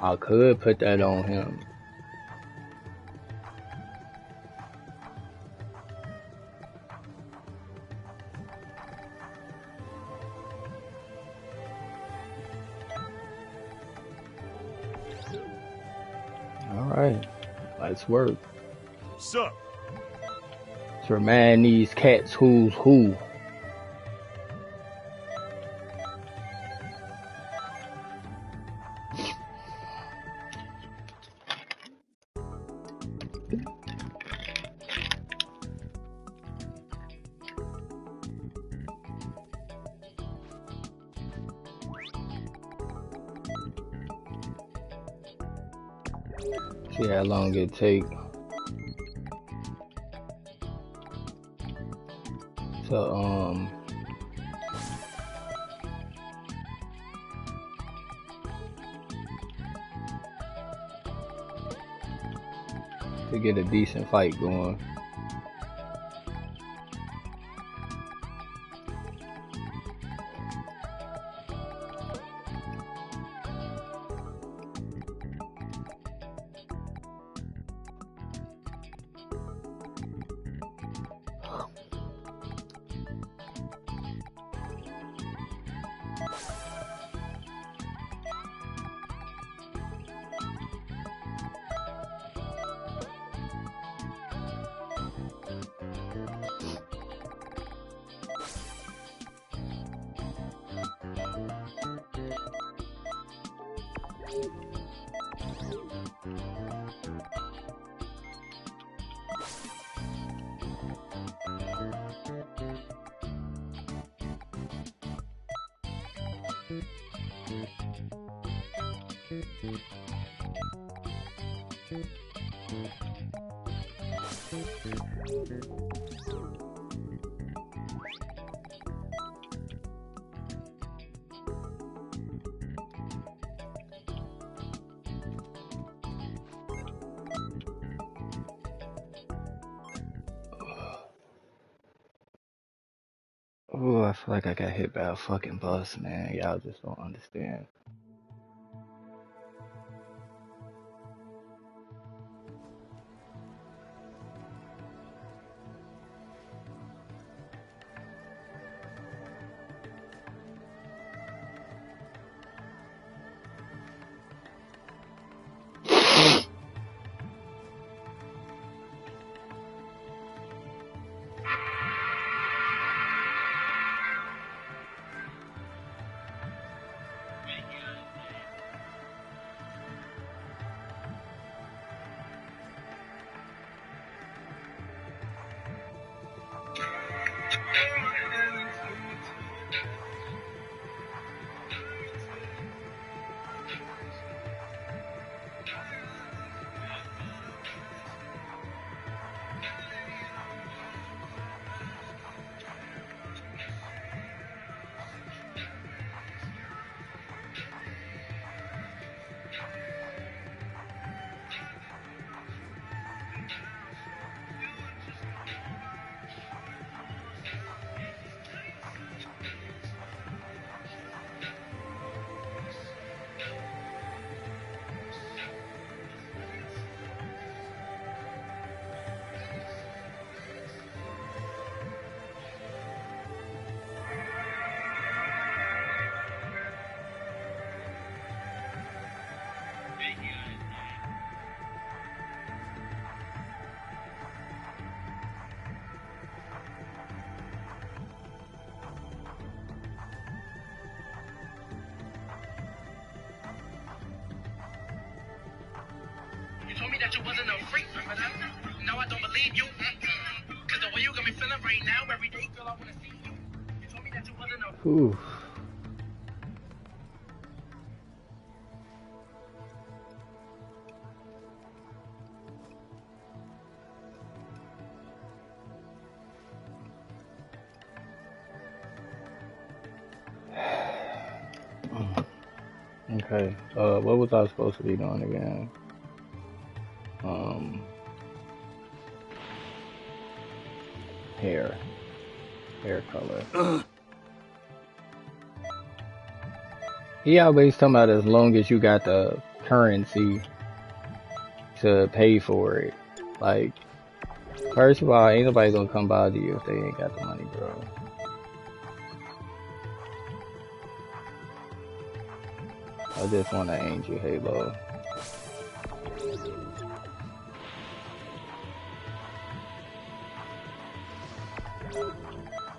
I could put that on him. Alright, let's work. Sup? Let's remind these cats who's who. See how long it take to get a decent fight going. Oh, I feel like I got hit by a fucking bus, man. Y'all just don't understand. You told me that you wasn't a freak, but now I don't believe you. Cause the way you got me feeling right now, every day, girl, I wanna see you. You told me that you wasn't a Ooh. Okay. What was I supposed to be doing again? um hair color. He always talking about as long as you got the currency to pay for it. Like, first of all, ain't nobody gonna come bother you if they ain't got the money, bro. I just want an Angel Halo.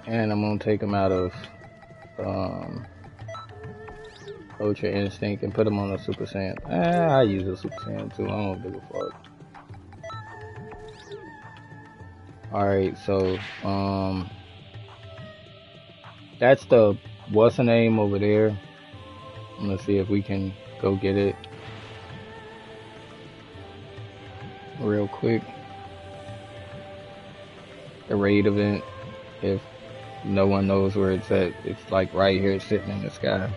And I'm gonna take him out of Ultra Instinct and put him on a Super Saiyan. I use a Super Saiyan too. I don't give a fuck. Alright, so that's the what's the name over there. I'm gonna see if we can go get it real quick. The raid event, if no one knows where it's at, it's like right here sitting in the sky.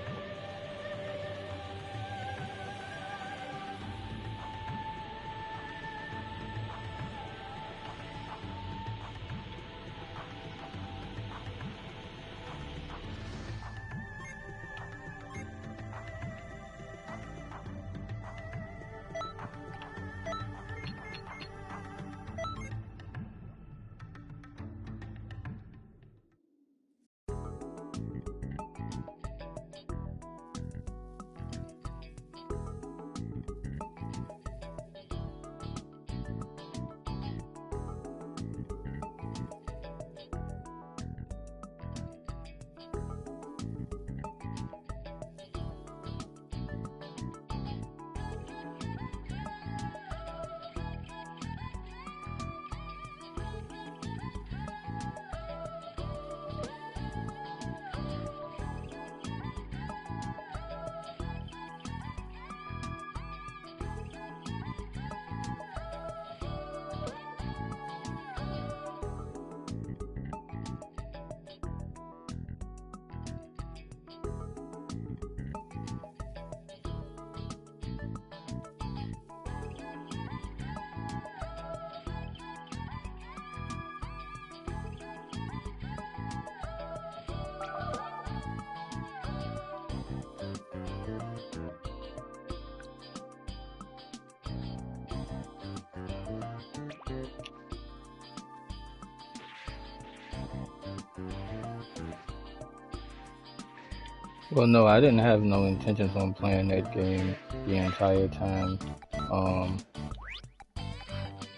Well, no, I didn't have no intentions on playing that game the entire time.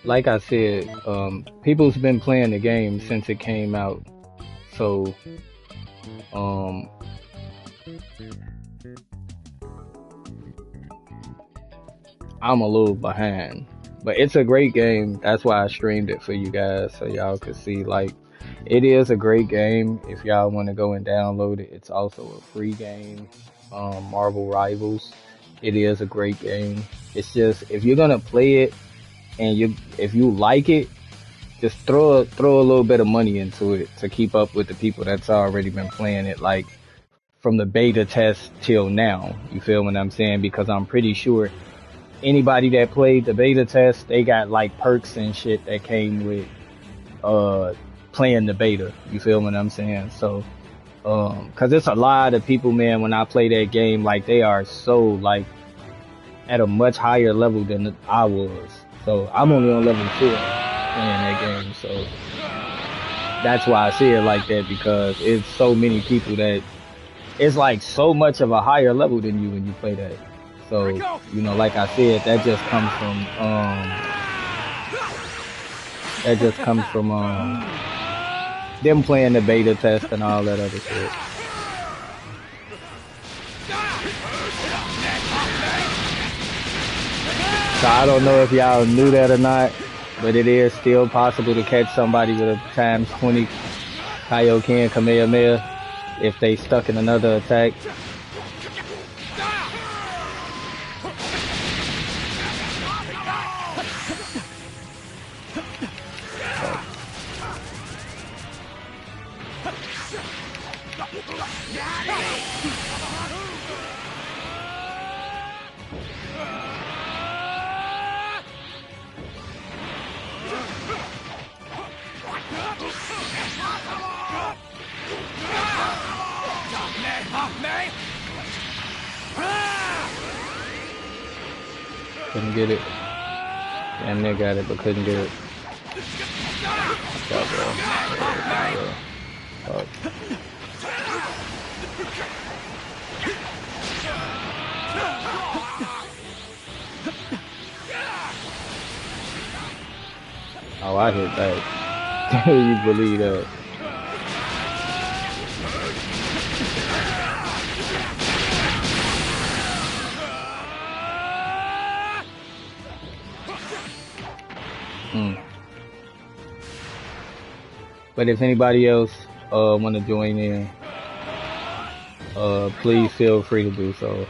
Like I said, people's been playing the game since it came out, so I'm a little behind. But it's a great game. That's why I streamed it for you guys, so y'all could see. Like, it is a great game. If y'all want to go and download it, it's also a free game. Marvel Rivals. It is a great game. It's just, if you're gonna play it and if you like it, just throw a little bit of money into it to keep up with the people that's already been playing it, like from the beta test till now. You feel what I'm saying? Because I'm pretty sure anybody that played the beta test, they got like perks and shit that came with playing the beta. You feel what I'm saying? So cause it's a lot of people, man, when I play that game, like they are so like at a much higher level than I was. So I'm only on level 4 playing that game. So that's why I see it like that, because it's so many people that it's like so much of a higher level than you when you play that. So, you know, like I said, that just comes from them playing the beta test and all that other shit. So I don't know if y'all knew that or not, but it is still possible to catch somebody with a times 20 Kaioken Kamehameha if they stuck in another attack. Couldn't get it. Damn near got it, but couldn't get it. Stop, bro. Fuck. Oh, I hit that. You believe that? But if anybody else want to join in, please feel free to do so.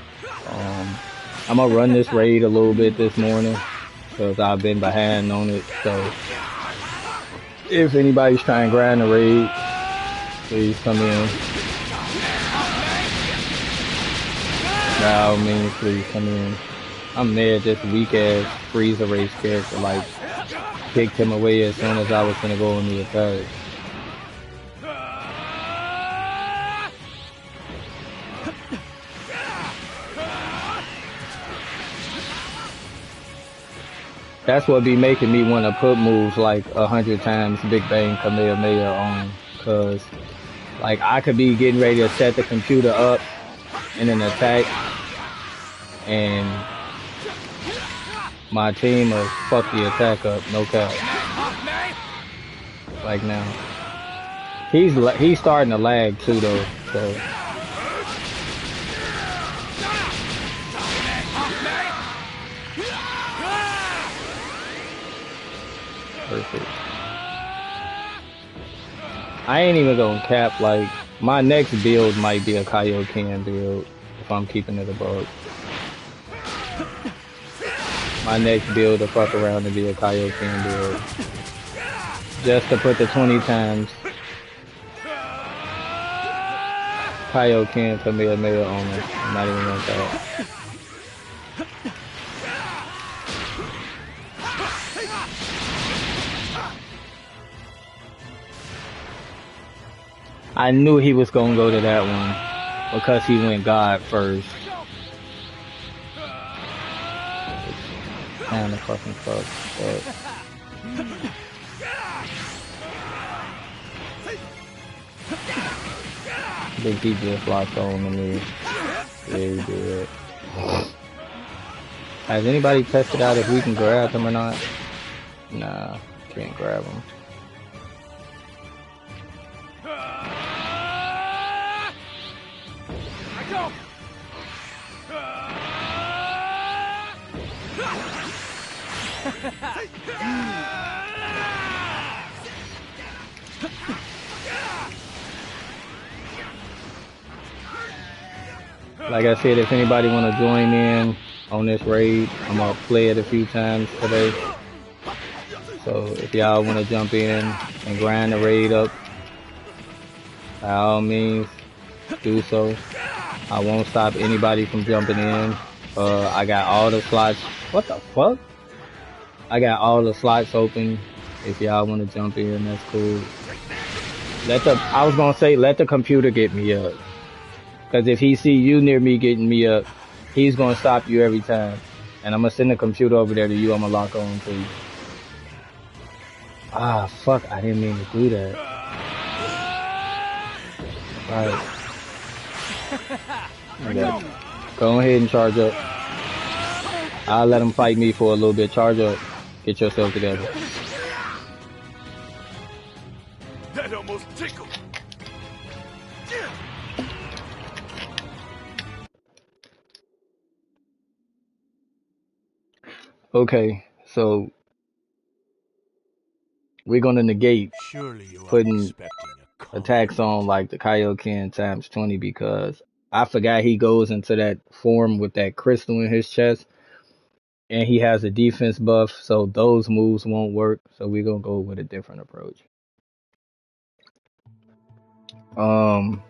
I'm gonna run this raid a little bit this morning because I've been behind on it. So if anybody's trying to grind the raid, please come in. By all means, please come in. I'm there, this weak ass Frieza race character, like kicked him away as soon as I was gonna go on the attack. That's what be making me want to put moves like 100 times Big Bang Kamehameha on, cause like I could be getting ready to set the computer up in an attack, and my team will fuck the attack up, no cap. Like now, he's starting to lag too though, so. Perfect. I ain't even gonna cap, like, my next build might be a Kaioken build, if I'm keeping it a bug. My next build to fuck around to be a Kaioken build. Just to put the 20 times Kaioken Kamehameha on it. I'm not even gonna cap. I knew he was gonna go to that one because he went God first. Kinda fucking fuck, but Big T just locked on to me. Yeah, he did. Has anybody tested out if we can grab them or not? Nah, can't grab them. Like I said, if anybody want to join in on this raid, I'm gonna play it a few times today. So if y'all want to jump in and grind the raid up, by all means, do so. I won't stop anybody from jumping in. I got all the slots. What the fuck? I got all the slots open. If y'all want to jump in, that's cool. I was gonna say, let the computer get me up. Cause if he see you near me getting me up, he's gonna stop you every time. And I'm gonna send the computer over there to you. I'm gonna lock on to you. Ah, fuck! I didn't mean to do that. Right. Okay. Go ahead and charge up. I'll let him fight me for a little bit. Charge up. Get yourself together. That almost tickled. Okay, so we're gonna negate putting attacks on like the Kaioken times 20 because I forgot he goes into that form with that crystal in his chest and he has a defense buff, so those moves won't work. So we're gonna go with a different approach. I'm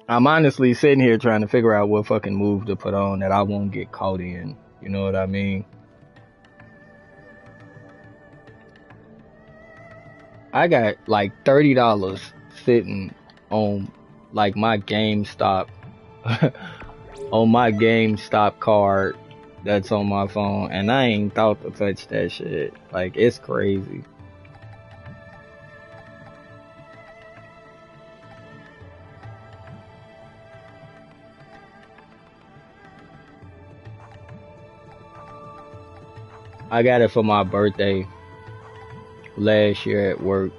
honestly sitting here trying to figure out what fucking move to put on that I won't get caught in. You know what I mean? I got like $30 sitting on like my GameStop on my GameStop card that's on my phone, and I ain't thought to touch that shit. Like, it's crazy. I got it for my birthday last year at work.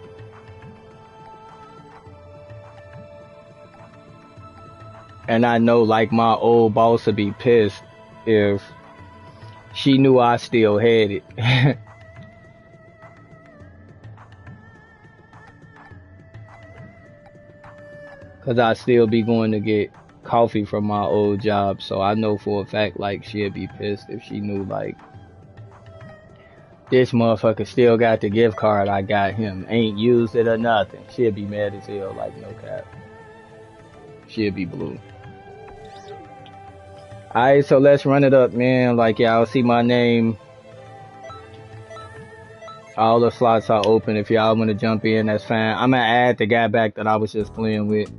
And I know, like, my old boss would be pissed if she knew I still had it. Cause I still be going to get coffee from my old job. So I know for a fact, like, she'd be pissed if she knew, like, this motherfucker still got the gift card I got him. Ain't used it or nothing. She'd be mad as hell, like, no cap. She'd be blue. Alright, so let's run it up, man. Like, y'all see my name. All the slots are open. If y'all want to jump in, that's fine. I'm gonna add the guy back that I was just playing with.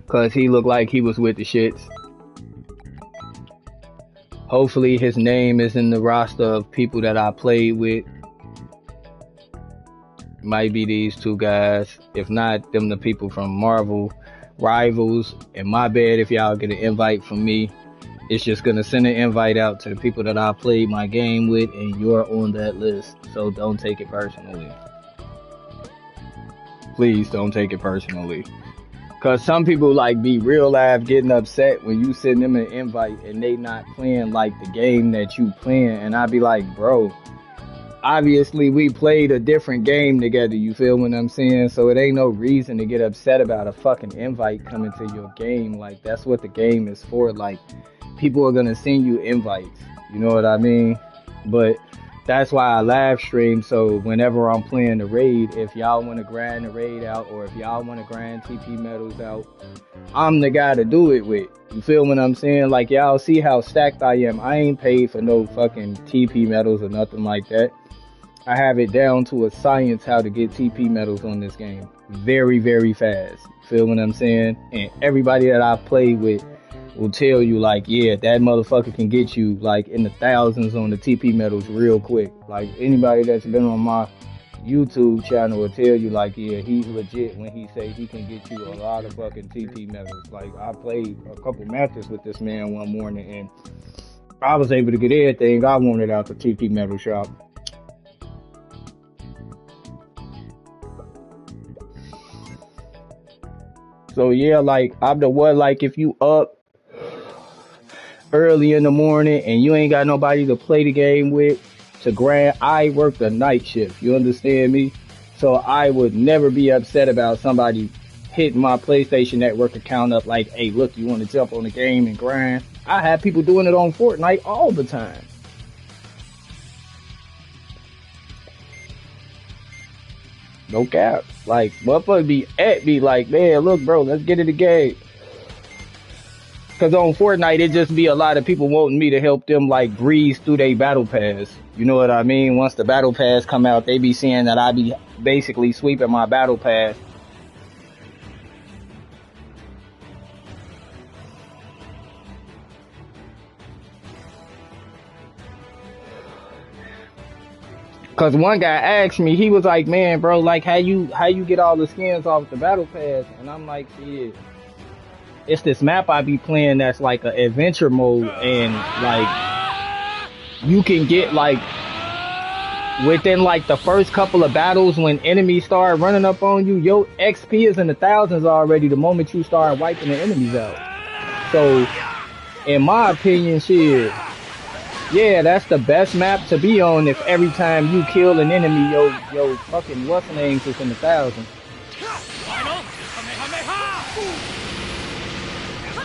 Cause he looked like he was with the shits. Hopefully his name is in the roster of people that I played with. Might be these two guys. If not, them the people from Marvel Rivals. And my bad if y'all get an invite from me. It's just gonna send an invite out to the people that I played my game with, and you're on that list. So don't take it personally. Please don't take it personally. Cause some people like be real live getting upset when you send them an invite and they not playing like the game that you playing. And I be like, bro, obviously we played a different game together, you feel what I'm saying? So it ain't no reason to get upset about a fucking invite coming to your game. Like, that's what the game is for. Like, people are gonna send you invites, you know what I mean? But that's why I live stream, so whenever I'm playing the raid, if y'all want to grind the raid out, or if y'all want to grind TP medals out, I'm the guy to do it with. You feel what I'm saying? Like, y'all see how stacked I am. I ain't paid for no fucking TP medals or nothing like that. I have it down to a science how to get TP medals on this game. Very, very fast. Feel what I'm saying? And everybody that I've played with will tell you, like, yeah, that motherfucker can get you, like, in the thousands on the TP medals real quick. Like, anybody that's been on my YouTube channel will tell you, like, yeah, he's legit when he say he can get you a lot of fucking TP medals. Like, I played a couple matches with this man one morning, and I was able to get everything I wanted out the TP medal shop. So, yeah, like, I'm the one, like, if you up early in the morning and you ain't got nobody to play the game with, to grind, I work the night shift, you understand me? So I would never be upset about somebody hitting my PlayStation Network account up like, hey, look, you want to jump on the game and grind? I have people doing it on Fortnite all the time. No cap. Like, motherfuckers be at me like, man, look, bro, let's get in the game. Cause on Fortnite, it just be a lot of people wanting me to help them, like, breeze through their battle pass. You know what I mean? Once the battle pass come out, they be seeing that I be basically sweeping my battle pass. Cause one guy asked me, he was like, man, bro, like, how you get all the skins off the battle pass? And I'm like, shit. It's this map I be playing that's like an adventure mode, and like you can get like within like the first couple of battles when enemies start running up on you, your XP is in the thousands already the moment you start wiping the enemies out. So in my opinion, shit, yeah, that's the best map to be on if every time you kill an enemy, yo fucking what's names is in the thousands.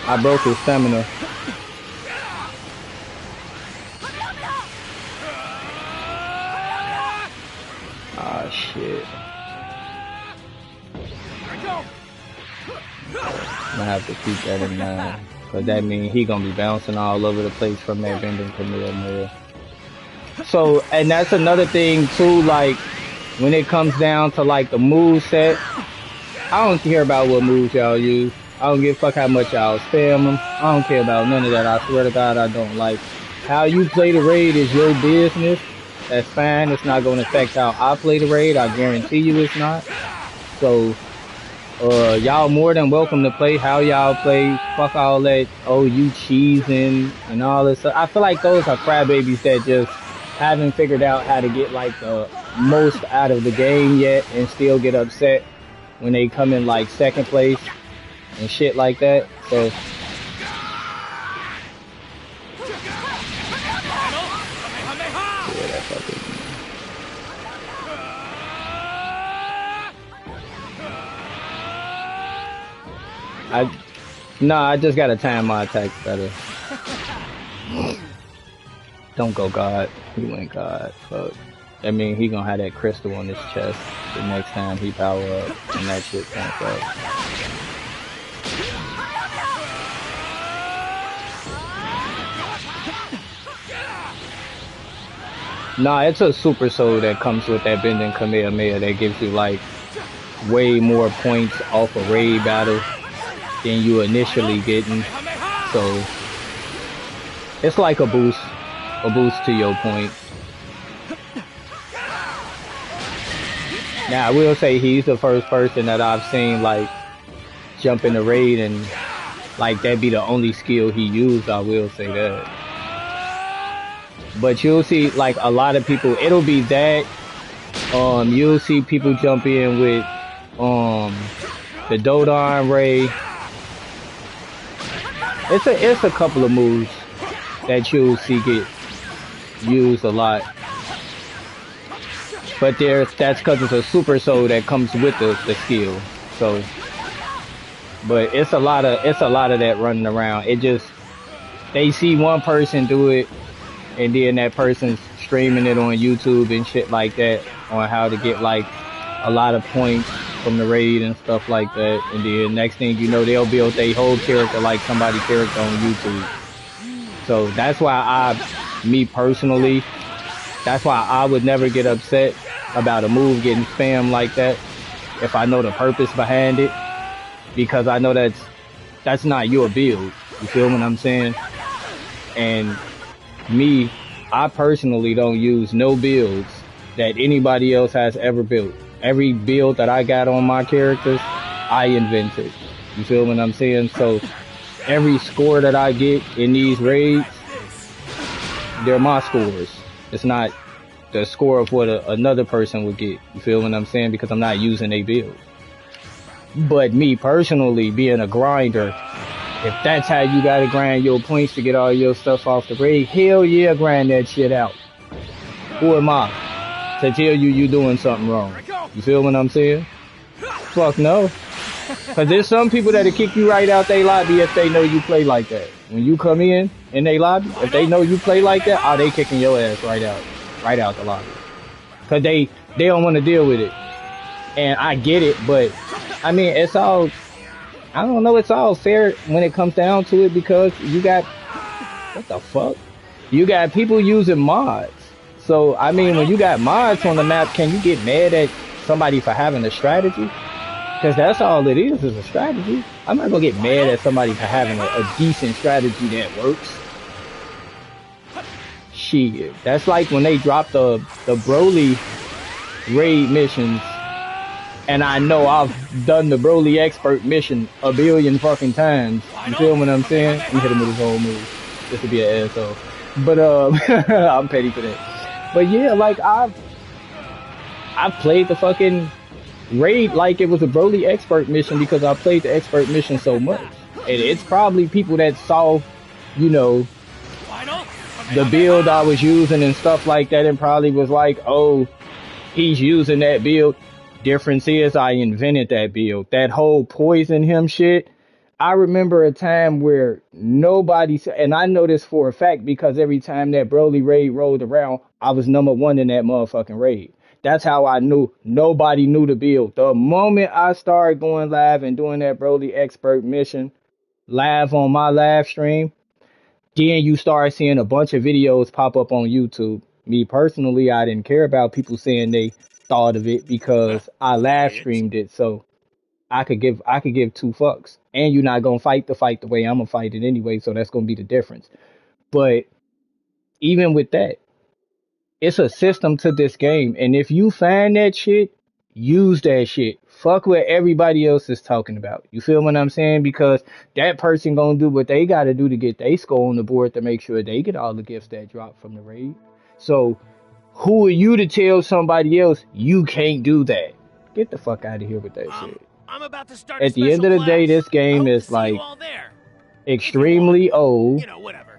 I broke his stamina. Ah, shit. I'm gonna have to keep that in mind. Cause that means he gonna be bouncing all over the place from that bending Kamehameha. So, and that's another thing too, like, when it comes down to like the move set, I don't care about what moves y'all use. I don't give a fuck how much y'all spam them. I don't care about none of that. I swear to God, I don't. Like, how you play the raid is your business. That's fine. It's not going to affect how I play the raid. I guarantee you it's not. So, y'all more than welcome to play how y'all play. Fuck all that, oh, you cheesing and all this stuff. I feel like those are crybabies that just haven't figured out how to get, like, the most out of the game yet and still get upset when they come in, like, second place and shit like that. So, yeah, that fucking... I just gotta time my attacks better. Don't go God. He went God. Fuck. I mean, he gonna have that crystal on his chest the next time he power up, and that shit comes up. Nah, it's a super soul that comes with that bending Kamehameha that gives you like way more points off a raid battle than you initially getting. So it's like a boost to your point. Now I will say he's the first person that I've seen like jump in the raid and like that be the only skill he used. I will say that. But you'll see like a lot of people, it'll be that. You'll see people jump in with the Dodon Ray. It's a couple of moves that you'll see get used a lot. But that's because it's a super soul that comes with the skill. So, but it's a lot of that running around. It just, they see one person do it, and then that person's streaming it on YouTube and shit like that on how to get like a lot of points from the raid and stuff like that. And then next thing you know, they'll build their whole character like somebody's character on YouTube. So that's why me personally, that's why I would never get upset about a move getting spammed like that if I know the purpose behind it, because I know that's not your build. You feel what I'm saying? And me, I personally don't use no builds that anybody else has ever built. Every build that I got on my characters, I invented. You feel what I'm saying? So every score that I get in these raids, they're my scores. It's not the score of what another person would get. You feel what I'm saying? Because I'm not using a build. But me personally, being a grinder, if that's how you gotta grind your points to get all your stuff off the raid, hell yeah, grind that shit out. Who am I to tell you doing something wrong? You feel what I'm saying? Fuck no. Cause there's some people that'll kick you right out they lobby if they know you play like that. When you come in they lobby, if they know you play like that, oh, they kicking your ass right out the lobby. Cause they don't want to deal with it. And I get it, but I mean, it's all fair when it comes down to it, because you got, what the fuck? You got people using mods. So, I mean, when you got mods on the map, can you get mad at somebody for having a strategy? Because that's all it is a strategy. I'm not going to get mad at somebody for having a decent strategy that works. Shit. That's like when they dropped the Broly raid missions. And I know I've done the Broly expert mission a billion fucking times. You feel what I'm saying? You hit him with his whole move. Just to be an asshole. But, I'm petty for that. But yeah, like, I've played the fucking raid like it was a Broly expert mission because I played the expert mission so much. And it's probably people that saw, you know, the build I was using and stuff like that and probably was like, oh, he's using that build. Difference is I invented that build. That whole poison him shit. I remember a time where nobody, and I know this for a fact because every time that Broly raid rolled around, I was #1 in that motherfucking raid. That's how I knew nobody knew the build. The moment I started going live and doing that Broly expert mission live on my live stream, then you start seeing a bunch of videos pop up on YouTube. Me personally, I didn't care about people saying they thought of it because I live streamed it. So I could give two fucks. And you're not gonna fight the fight the way I'm gonna fight it anyway, so that's gonna be the difference. But even with that, it's a system to this game, and if you find that shit, use that shit. Fuck what everybody else is talking about. You feel what I'm saying? Because that person gonna do what they gotta do to get their score on the board to make sure they get all the gifts that drop from the raid. So who are you to tell somebody else you can't do that? Get the fuck out of here with that shit. I'm about to start At the end of the day, this game is like extremely old,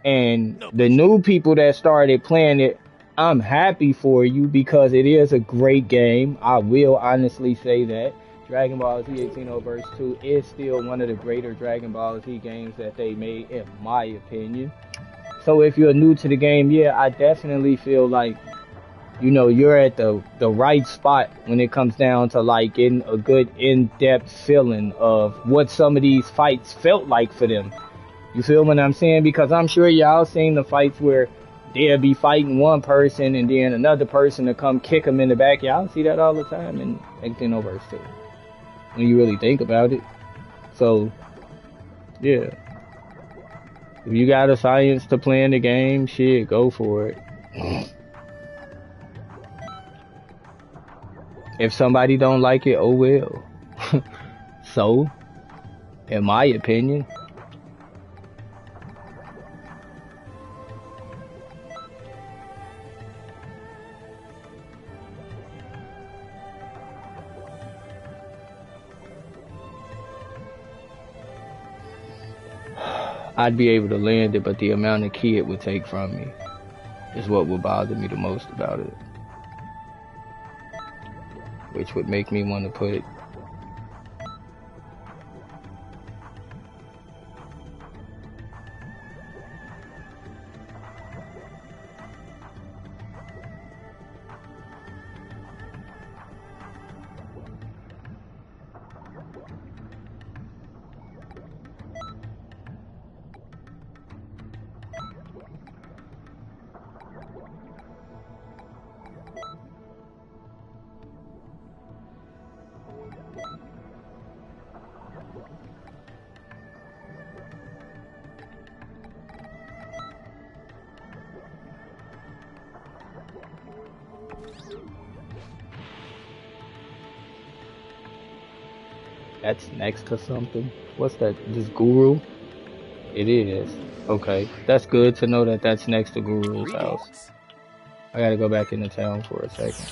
and the new people that started playing it, I'm happy for you because it is a great game. I will honestly say that Dragon Ball Z 18 Verse 2 is still one of the greater Dragon Ball Z games that they made, in my opinion. So if you're new to the game, yeah, I definitely feel like, you know, you're at the right spot when it comes down to like getting a good in-depth feeling of what some of these fights felt like for them. You feel what I'm saying? Because I'm sure y'all seen the fights where they'll be fighting one person and then another person to come kick them in the back. Y'all see that all the time in 18 Verse 2. When you really think about it. So, yeah. If you got a science to playing the game, shit, go for it. If somebody don't like it, oh well. So, in my opinion, I'd be able to land it, but the amount of ki it would take from me is what would bother me the most about it. Which would make me want to put it. That's next to something. What's that? This Guru? It is. Okay. That's good to know that that's next to Guru's house. I gotta go back into town for a second.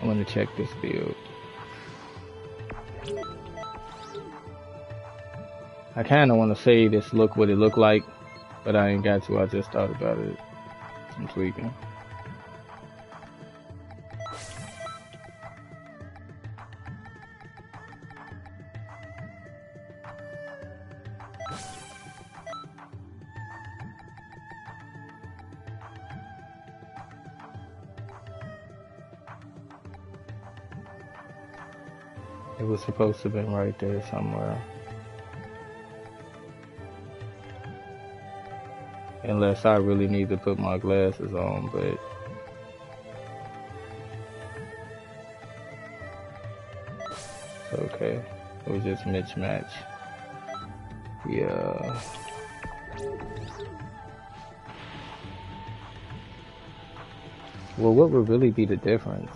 I want to check this build. I kind of want to say this look what it looked like, but I ain't got to. I just thought about it. I'm tweaking. It was supposed to have been right there somewhere. Unless I really need to put my glasses on, but it's okay. It was just mismatch. Yeah. Well, what would really be the difference?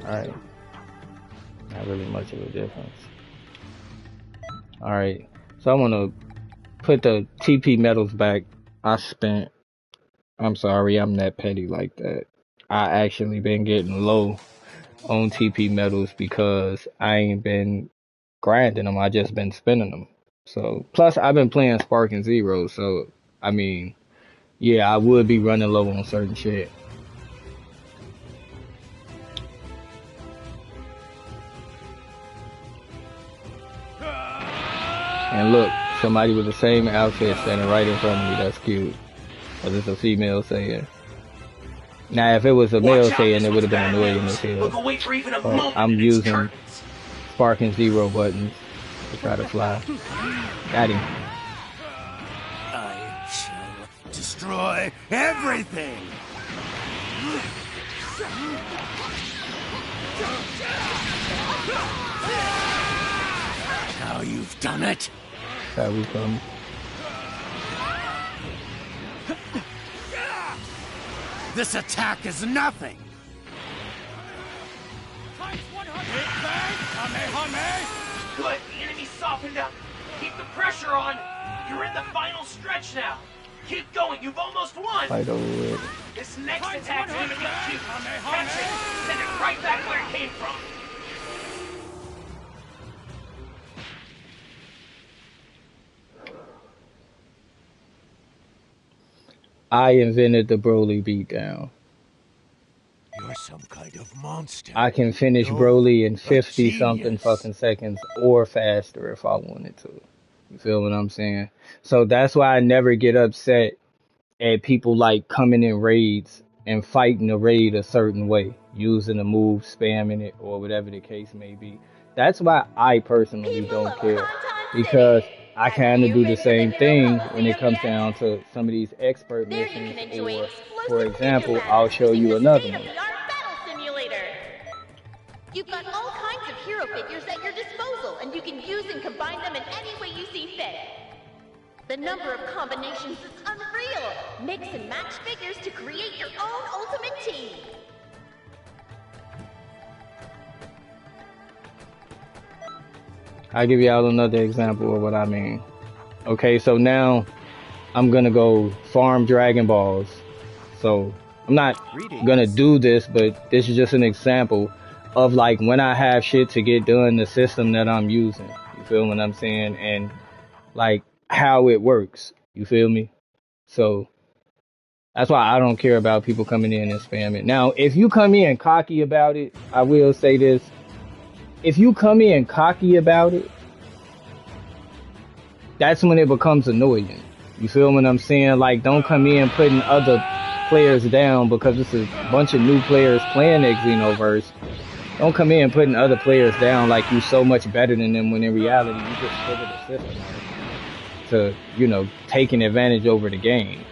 Alright. Not really much of a difference. Alright, so I'm gonna put the TP medals back. I'm sorry, I'm that petty like that. I actually been getting low on TP medals because I ain't been grinding them, I just been spending them. So, plus I've been playing Spark and Zero, so, I mean, yeah, I would be running low on certain shit. And look, somebody with the same outfit standing right in front of me. That's cute. But it's a female saying. Now, if it was a male saying, it would have been annoying as hell. But I'm using Sparking zero buttons to try to fly. Got him. I shall destroy everything. Now you've done it. How we come. This attack is nothing. Good, the enemy softened up. Keep the pressure on. You're in the final stretch now. Keep going, you've almost won. Fight over with. This next attack's gonna be cute. Catch it, send it right back where it came from. I invented the Broly beatdown. You're some kind of monster. I can finish You're Broly in a 50 something genius. fucking seconds or faster if I wanted to. You feel what I'm saying? So that's why I never get upset at people like coming in raids and fighting a raid a certain way, using a move, spamming it, or whatever the case may be. That's why I personally don't care, because I kind of do the same thing when it comes down to some of these expert missions, or, for example, I'll show you another one. You've got all kinds of hero figures at your disposal, and you can use and combine them in any way you see fit. The number of combinations is unreal. Mix and match figures to create your own ultimate team. I'll give y'all another example of what I mean. Okay, so now I'm gonna go farm Dragon Balls. So I'm not gonna do this, but this is just an example of like when I have shit to get done, the system that I'm using. You feel what I'm saying? And like how it works. You feel me? So that's why I don't care about people coming in and spamming. Now, if you come in cocky about it, I will say this. If you come in cocky about it, that's when it becomes annoying. You feel what I'm saying? Like, don't come in putting other players down because it's a bunch of new players playing that Xenoverse. Don't come in putting other players down like you so much better than them when in reality you just figure the system out to, you know, taking advantage over the game.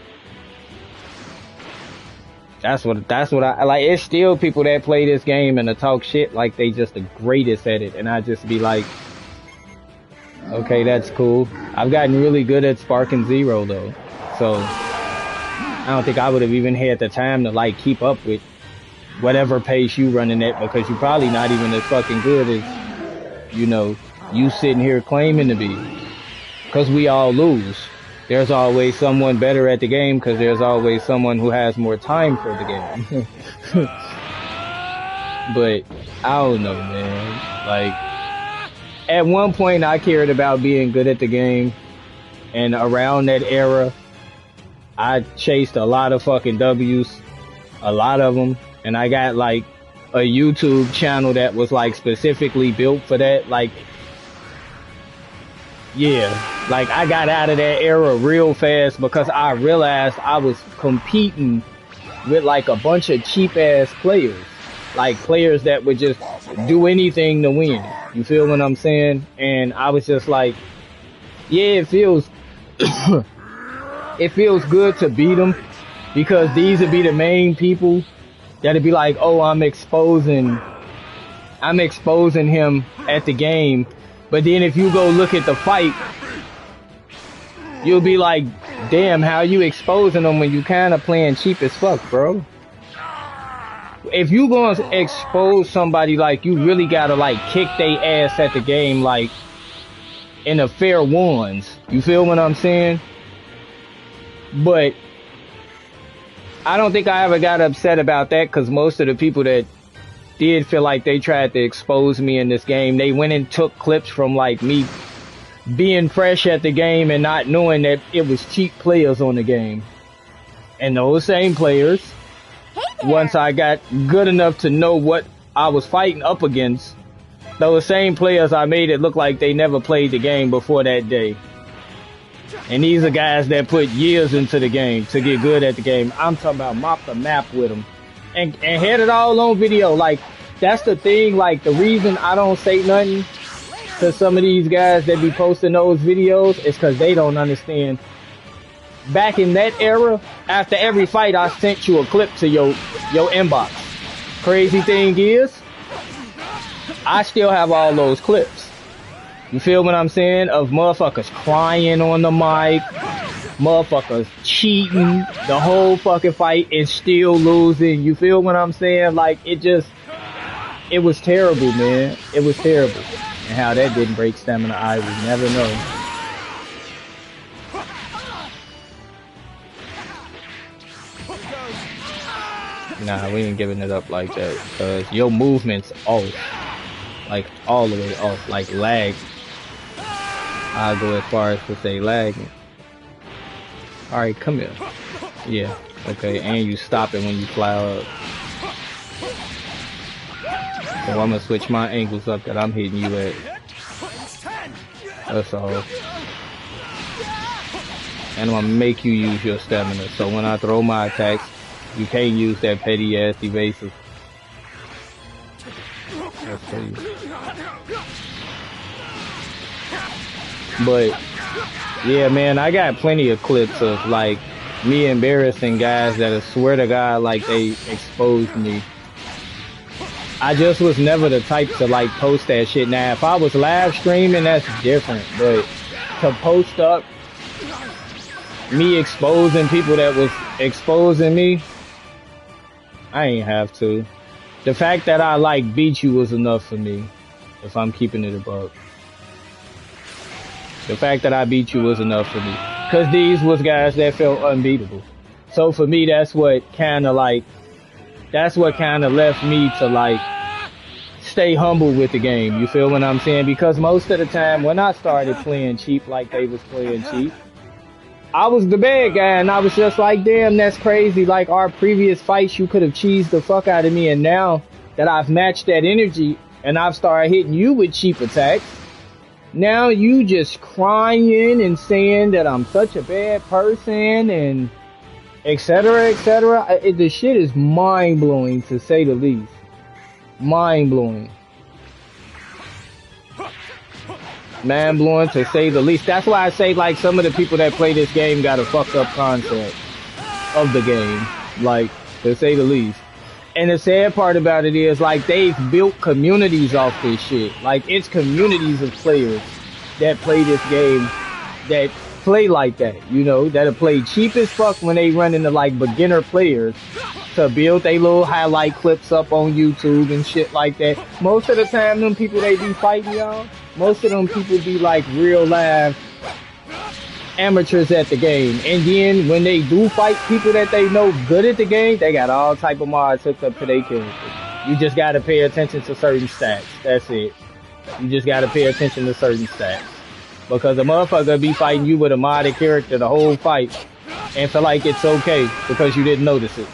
That's what I like. It's still people that play this game and to talk shit like they just the greatest at it, and I just be like, okay, that's cool. I've gotten really good at Sparking Zero though, so I don't think I would have even had the time to like keep up with whatever pace you running at, because you're probably not even as fucking good as, you know, you sitting here claiming to be. Because we all lose. There's always someone better at the game because there's always someone who has more time for the game. But I don't know, man. Like, at one point I cared about being good at the game, and around that era I chased a lot of fucking W's, a lot of them, and I got like a YouTube channel that was like specifically built for that. Like, yeah, like I got out of that era real fast because I realized I was competing with like a bunch of cheap ass players, like players that would just do anything to win. You feel what I'm saying? And I was just like, yeah, it feels it feels good to beat them, because these would be the main people that'd be like, oh, I'm exposing him at the game. But then if you go look at the fight, you'll be like, damn, how you exposing them when you kind of playing cheap as fuck, bro? If you gonna expose somebody, like, you really gotta like kick they ass at the game, like in a fair ones. You feel what I'm saying? But I don't think I ever got upset about that, because most of the people that did feel like they tried to expose me in this game, they went and took clips from like me being fresh at the game and not knowing that it was cheap players on the game. And those same players, once I got good enough to know what I was fighting up against, those same players I made it look like they never played the game before that day. And these are guys that put years into the game to get good at the game. I'm talking about mop the map with them. And had it all on video. Like, that's the thing. Like, the reason I don't say nothing to some of these guys that be posting those videos is because they don't understand. Back in that era, after every fight, I sent you a clip to your inbox. Crazy thing is, I still have all those clips. You feel what I'm saying? Of motherfuckers crying on the mic, motherfuckers cheating the whole fucking fight and still losing. You feel what I'm saying? Like, it was terrible, man. It was terrible. And how that didn't break stamina, I would never know. Nah, we ain't giving it up like that, because your movement's off. Like, all the way off. Like, lag. I'll go as far as to say lagging. Alright, come here. Yeah, okay, and you stop it when you fly up. So I'm gonna switch my angles up that I'm hitting you at. That's all. And I'm gonna make you use your stamina. So when I throw my attacks, you can't use that petty ass evasive. That's crazy. But yeah, man, I got plenty of clips of like me embarrassing guys that I swear to God, like, they exposed me. I just was never the type to like post that shit. Now, if I was live streaming, that's different. But to post up me exposing people that was exposing me, I ain't have to. The fact that I like beat you was enough for me, if I'm keeping it a buck. The fact that I beat you was enough for me. Cause these was guys that felt unbeatable. So for me, that's what kinda left me to like stay humble with the game. You feel what I'm saying? Because most of the time when I started playing cheap like they was playing cheap, I was the bad guy, and I was just like, damn, that's crazy. Like, our previous fights, you could have cheesed the fuck out of me, and now that I've matched that energy and I've started hitting you with cheap attacks, now you just crying and saying that I'm such a bad person and etc., etc. The shit is mind-blowing, to say the least. Mind-blowing. Mind-blowing, to say the least. That's why I say, like, some of the people that play this game got a fucked up concept of the game. Like, to say the least. And the sad part about it is, like, they've built communities off this shit. Like, it's communities of players that play this game that play like that, you know, that'll play cheap as fuck when they run into, like, beginner players to build they little highlight clips up on YouTube and shit like that. Most of the time, them people they be fighting, y'all, most of them people be, like, real live amateurs at the game. And then when they do fight people that they know good at the game, they got all type of mods hooked up to their character. You just gotta pay attention to certain stats. That's it. You just gotta pay attention to certain stats. Because a motherfucker be fighting you with a modded character the whole fight and feel like it's okay because you didn't notice it.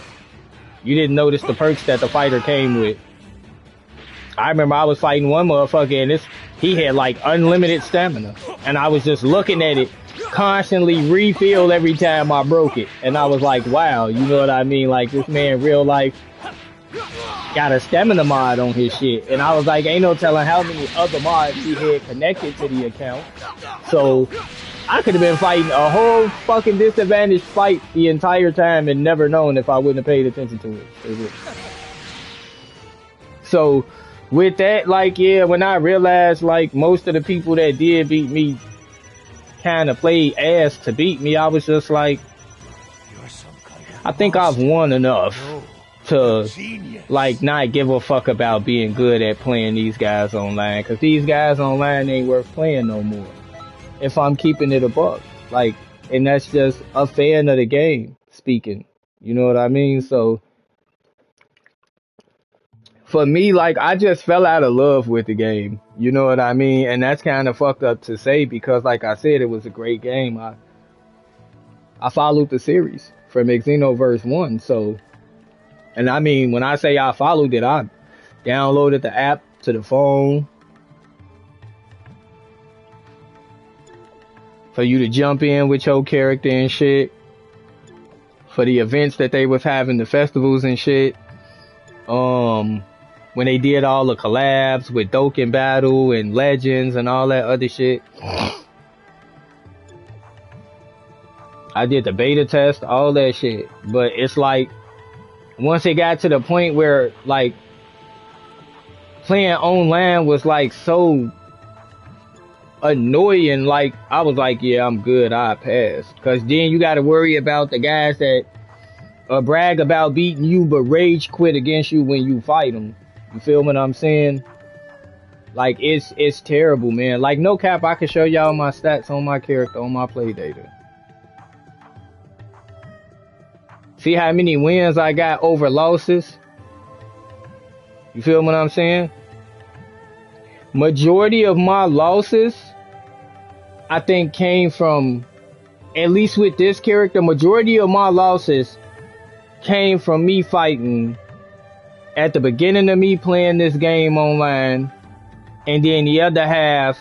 You didn't notice the perks that the fighter came with. I remember I was fighting one motherfucker and he had like unlimited stamina. And I was just looking at it constantly refill every time I broke it. And I was like, wow, you know what I mean? Like, this man real life got a stamina mod on his shit. And I was like, ain't no telling how many other mods he had connected to the account. So I could have been fighting a whole fucking disadvantaged fight the entire time and never known if I wouldn't have paid attention to it. So with that, like, yeah, when I realized like most of the people that did beat me kind of played ass to beat me, I was just like, I think I've won enough to like not give a fuck about being good at playing these guys online, because these guys online ain't worth playing no more if I'm keeping it a buck. Like, and that's just a fan of the game speaking, you know what I mean? So for me, like, I just fell out of love with the game, you know what I mean? And that's kind of fucked up to say, because like I said, it was a great game. I followed the series from Xenoverse 1, so, and I mean, when I say I followed it, I downloaded the app to the phone for you to jump in with your character and shit, for the events that they was having, the festivals and shit. When when they did all the collabs with Dokkan Battle and Legends and all that other shit. I did the beta test, all that shit. But it's like, once it got to the point where, like, playing online was, like, so annoying, like, I was like, yeah, I'm good, I passed. Because then you got to worry about the guys that brag about beating you but rage quit against you when you fight them. You feel what I'm saying? Like, it's terrible, man. Like, no cap, I can show y'all my stats on my character on my play data. See how many wins I got over losses? You feel what I'm saying? Majority of my losses, I think, came from, at least with this character, majority of my losses came from me fighting at the beginning of me playing this game online, and then the other half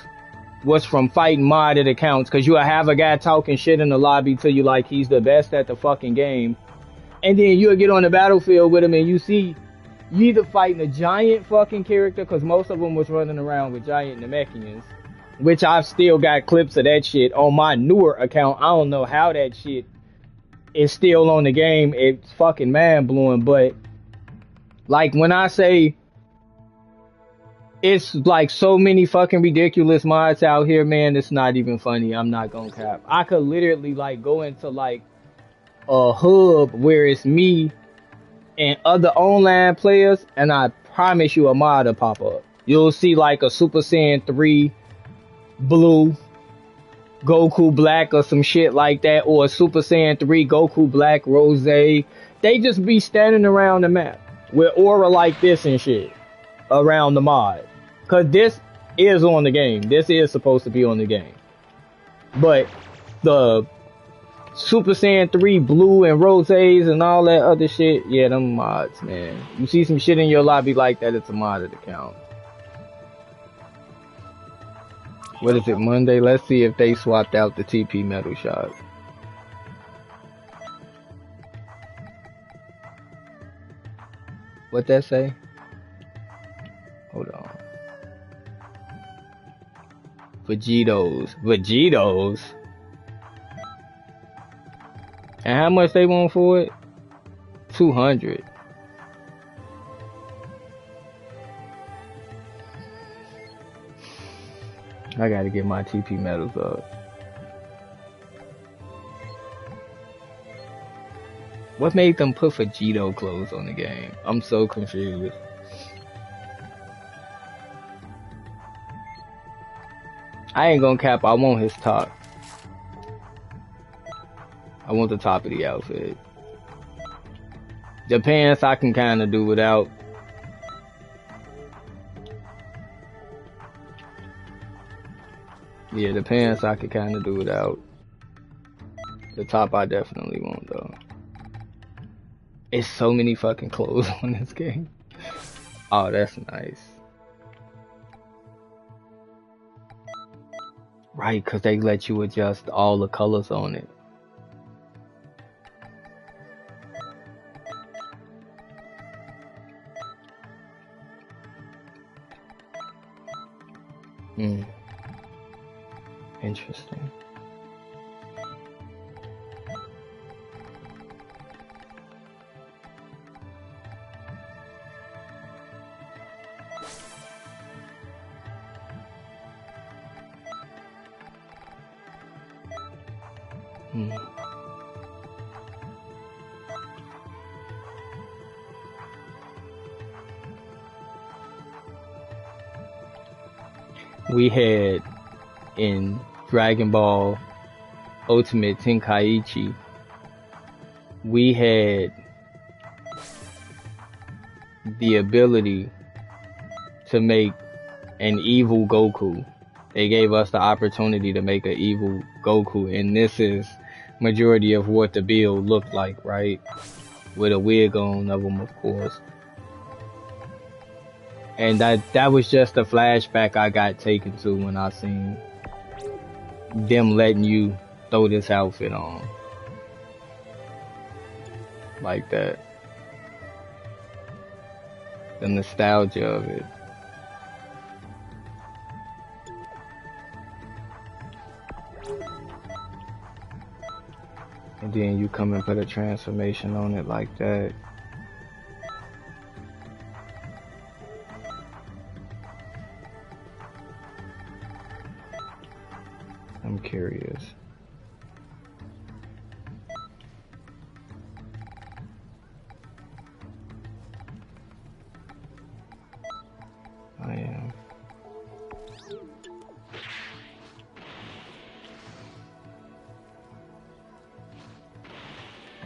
was from fighting modded accounts, because you'll have a guy talking shit in the lobby to you like he's the best at the fucking game, and then you'll get on the battlefield with him and you see you either fighting a giant fucking character, because most of them was running around with giant Namekians, which I've still got clips of that shit on my newer account. I don't know how that shit is still on the game. It's fucking mind blowing. But like, when I say it's like so many fucking ridiculous mods out here, man, it's not even funny. I'm not gonna cap. I could literally like go into like a hub where it's me and other online players, and I promise you a mod will pop up. You'll see like a Super Saiyan 3 blue Goku Black or some shit like that, or a Super Saiyan 3 Goku Black Rose. They just be standing around the map with aura like this and shit around the mod. Cause this is on the game. This is supposed to be on the game. But the Super Saiyan 3 blue and roses and all that other shit, yeah, them mods, man. You see some shit in your lobby like that, it's a modded account. What is it, Monday? Let's see if they swapped out the TP Metal Shot. What that say? Hold on. Vegetos. And how much they want for it? 200. I gotta get my TP medals up. What made them put Vegito clothes on the game? I'm so confused. I ain't gonna cap, I want his top. I want the top of the outfit. The pants I can kinda do without. Yeah, the pants I could kinda do without. The top I definitely want though. It's so many fucking clothes on this game. Oh, that's nice. Right, cause they let you adjust all the colors on it. Interesting. We had in Dragon Ball Ultimate Tenkaichi, we had the ability to make an evil Goku. They gave us the opportunity to make an evil Goku, and this is majority of what the build looked like, right? With a wig on of them, of course. And that was just a flashback I got taken to when I seen them letting you throw this outfit on. Like that. The nostalgia of it. And then you come and put a transformation on it like that. I'm curious. I am.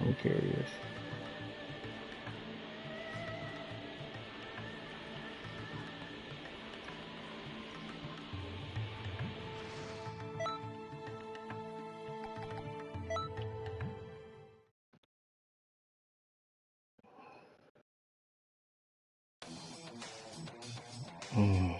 I'm curious. Hmm.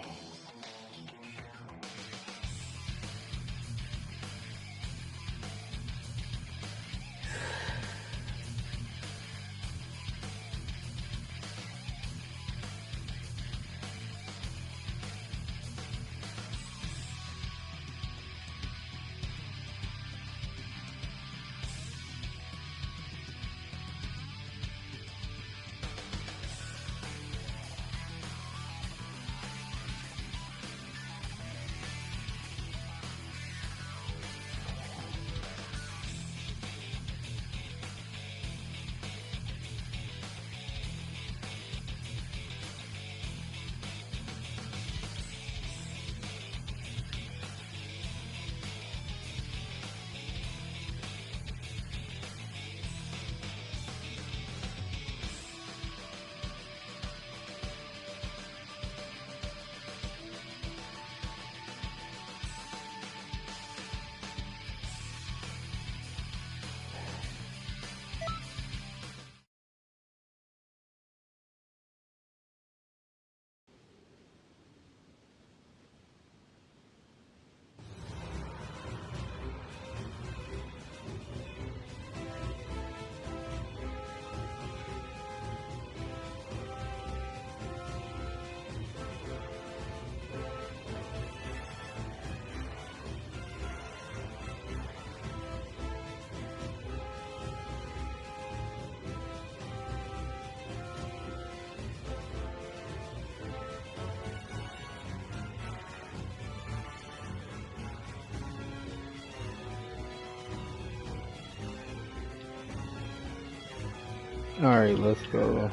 Alright, let's go.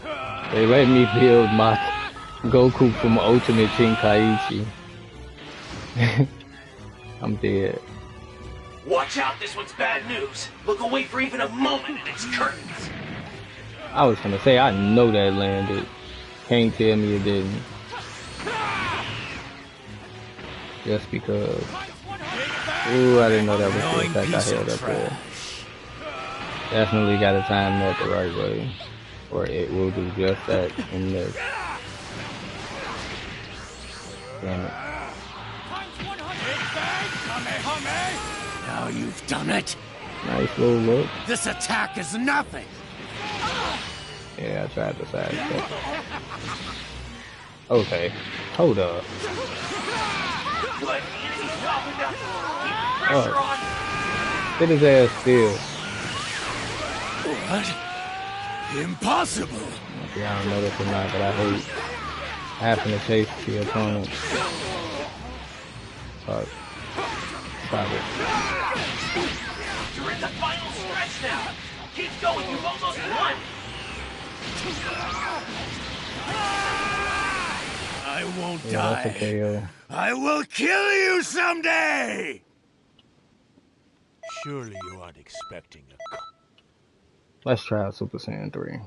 They let me build my Goku from Ultimate Tenkaichi. I'm dead. Watch out, this one's bad news. Look away for even a moment and it's curtains. I was gonna say, I know that landed. Can't tell me it didn't. Just because. Ooh, I didn't know that was the attack I held up there. Definitely gotta time that the right way, or it will do just that in this. Damn it. Now you've done it. Nice little look. This attack is nothing. Yeah, I tried to side step. Okay, hold up. Oh. Sit his ass still. What? Impossible. Okay, I don't know this or not, but I hate having to chase the opponent. Fuck. Stop it. You're in the final stretch now. Keep going, you've almost won. I won't Yeah, die. that's a KO. I will kill you someday. Surely you aren't expecting a... Let's try Super Saiyan 3.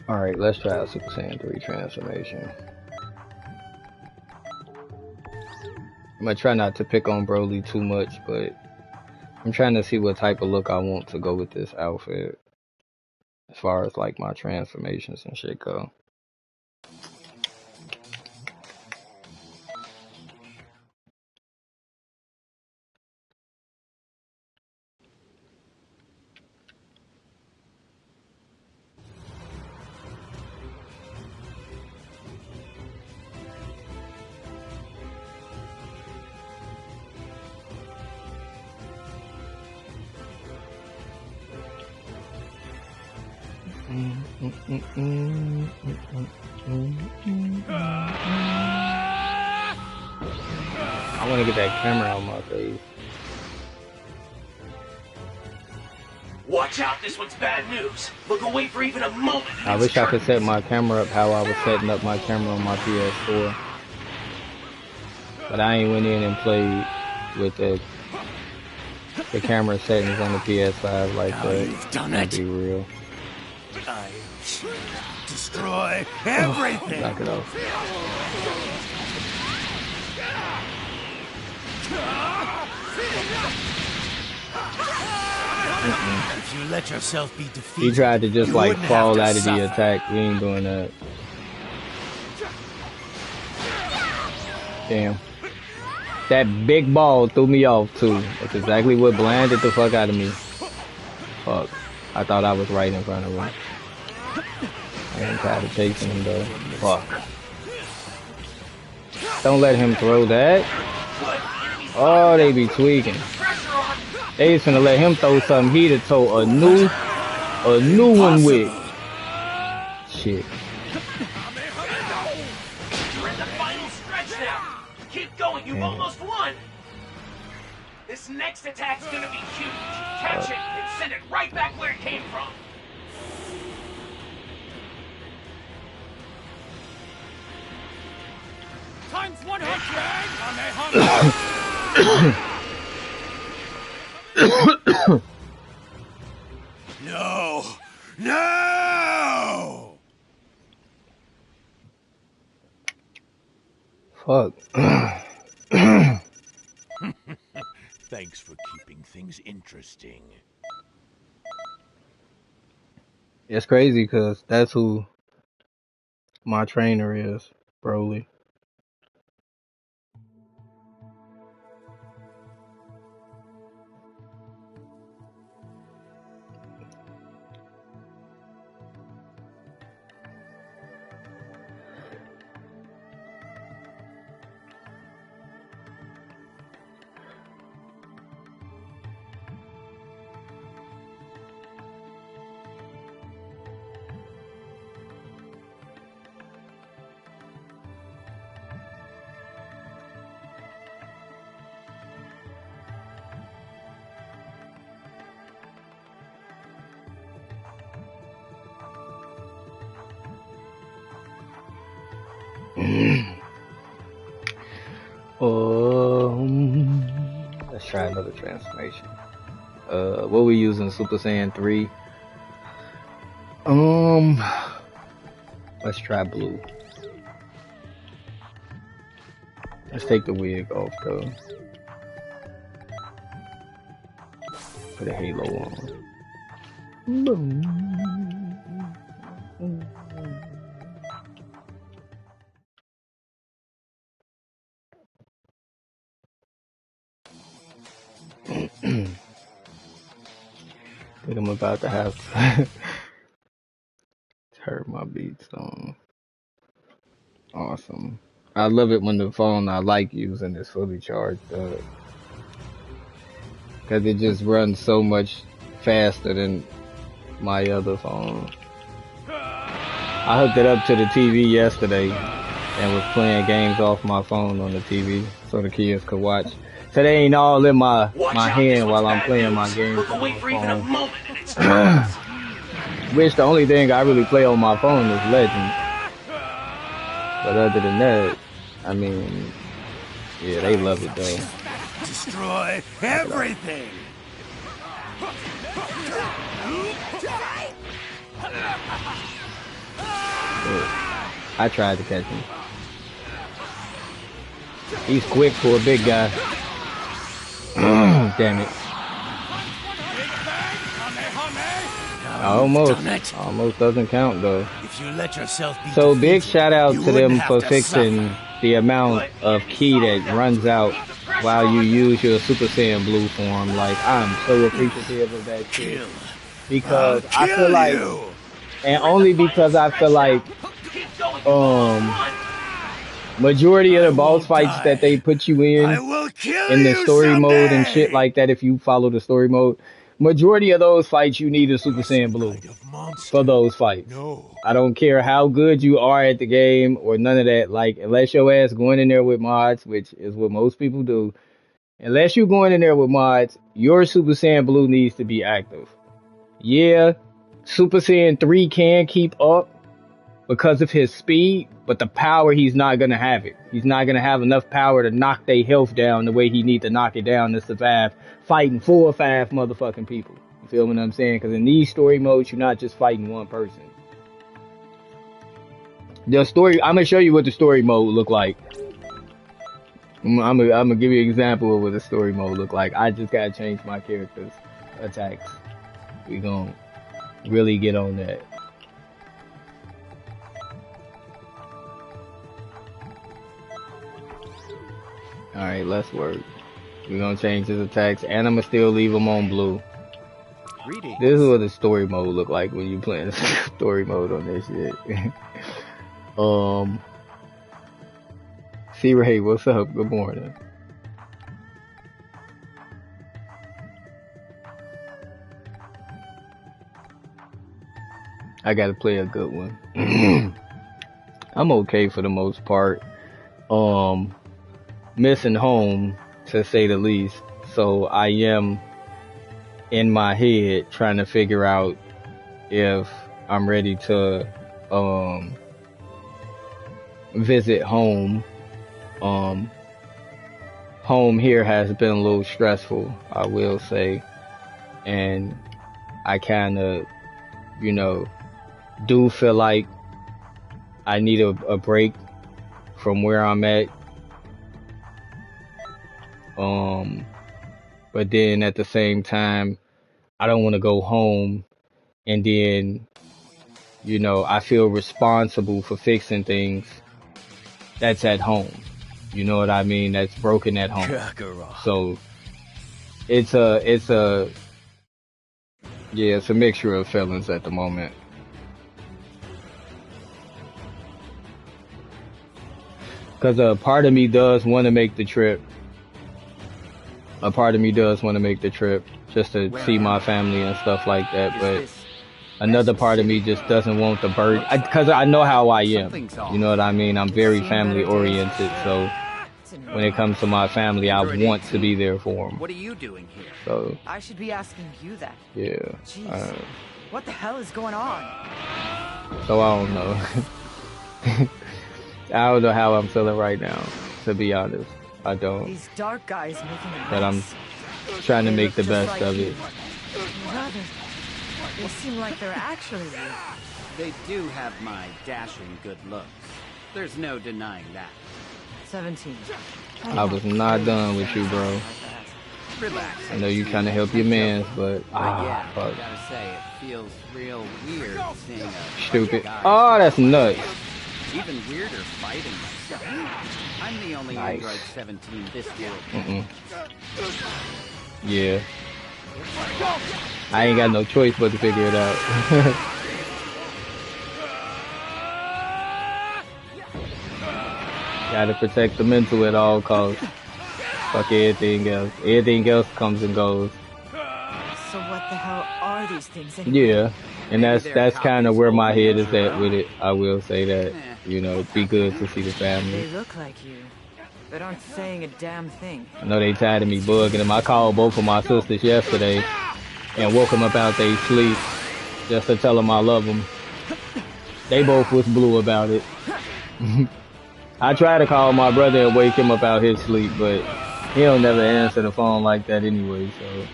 Alright, let's try a Super Saiyan 3 transformation. I'm gonna try not to pick on Broly too much, but I'm trying to see what type of look I want to go with this outfit. As far as like my transformations and shit go. I want to get that camera on my face. Watch out, this one's bad news. Look away for even a moment. I wish I could set my camera up how I was setting up my camera on my PS4. But I ain't went in and played with the camera settings on the PS5 like that. You've done That'd it. be real. I destroy everything. Knock it off. If you let yourself be He defeated, tried to just you like wouldn't fall have out to of the suffer. attack. We ain't doing that. Damn. That big ball threw me off too. That's exactly what blinded the fuck out of me. Fuck. I thought I was right in front of him. I ain't tired of chasing him though. Fuck. Don't let him throw that. Oh, they be tweaking. They just finna let him throw something he to throw a new one with. Shit. You're in the final stretch now. Keep going, you've almost won. This next attack's gonna be huge. Catch it and send it right back where it came from. Times 100! No! No! Fuck. Thanks for keeping things interesting. It's crazy because that's who my trainer is, Broly. Let's try another transformation. What we using? Super Saiyan 3. Let's try blue. Let's take the wig off though. Put a halo on. I think I'm about to have to turn my beats on. Awesome. I love it when the phone I like using is fully charged up. Cause it just runs so much faster than my other phone. I hooked it up to the TV yesterday and was playing games off my phone on the TV so the kids could watch. So they ain't all in my hand while I'm playing my games Look on away my for even a phone. moment and it's yours. Which the only thing I really play on my phone is Legends. But other than that, I mean, yeah, they love it though. Destroy everything! But I tried to catch him. He's quick for a big guy. Damn it. Almost doesn't count though. If you let yourself be So defeated, big shout out you to them wouldn't have for to fixing suffer. the amount of ki that runs out while you use your Super Saiyan Blue form. Like, I'm so appreciative of that shit. Kill. Because I Kill feel like, you. and only because I feel like, Keep going, you almost won. majority of the boss won't fights die. that they put you I in will kill the you story mode and someday. shit like that, if you follow the story mode, majority of those fights you need a Super Saiyan Blue Kind of monster. for those fights. No. I don't care how good you are at the game or none of that. Like, unless your ass going in there with mods, which is what most people do, unless you're going in there with mods, your Super Saiyan Blue needs to be active. Yeah, Super Saiyan 3 can keep up because of his speed, but the power, he's not going to have it. He's not going to have enough power to knock their health down the way he need to knock it down to survive fighting 4 or 5 motherfucking people. You feel what I'm saying? Because in these story modes, you're not just fighting one person. The story, I'm gonna show you what the story mode look like. I'm gonna give you an example of what the story mode look like. I just gotta change my character's attacks. We gonna really get on that. All right, let's work. We're gonna change his attacks, and I'm gonna still leave him on blue. Greetings. This is what the story mode look like when you playing the story mode on this shit. C-Ray, what's up? Good morning. I gotta play a good one. I'm okay for the most part. Missing home, to say the least. So I am in my head trying to figure out if I'm ready to visit home. Home here has been a little stressful, I will say, and I kind of, do feel like I need a break from where I'm at. But then at the same time, I don't want to go home and then, I feel responsible for fixing things that's at home. You know what I mean? That's broken at home. So it's a mixture of feelings at the moment. Cause a part of me does want to make the trip. A part of me does want to make the trip just to see my family and stuff like that. But another part of me just doesn't want the burden. Cause I know how I am. You know what I mean? I'm very family oriented. So when it comes to my family, I want to be there for them. What are you doing here? So I should be asking you that. yeah. Jeez. What the hell is going on? So I don't know. I don't know how I'm feeling right now, to be honest. I don't. These dark guys making a But I'm mess. trying to They make look the just best like of you. it. Rather, they seem like they're actually you. They do have my dashing good looks. There's no denying that. 17. I was not done with you, bro. Relax. I know you trying to help your mans, but But yeah, I fuck. gotta say, it feels real weird seeing a bunch of Stupid. guys. Oh, that's nuts. Even weirder fighting myself. I'm the only Nice. Android 17 this world. Yeah. I ain't got no choice but to figure it out. Gotta protect the mental at all costs. Fuck everything else. Everything else comes and goes. So what the hell are these things anyway? Yeah. And that's kind of where my head is at with it. I will say that, it'd be good to see the They family. look like you, but aren't saying a damn thing. I know they tired of me bugging them. I called both of my sisters yesterday and woke them up out they sleep just to tell them I love them. They both was blue about it. I tried to call my brother and wake him up out his sleep, but he don't never answer the phone like that anyway, so.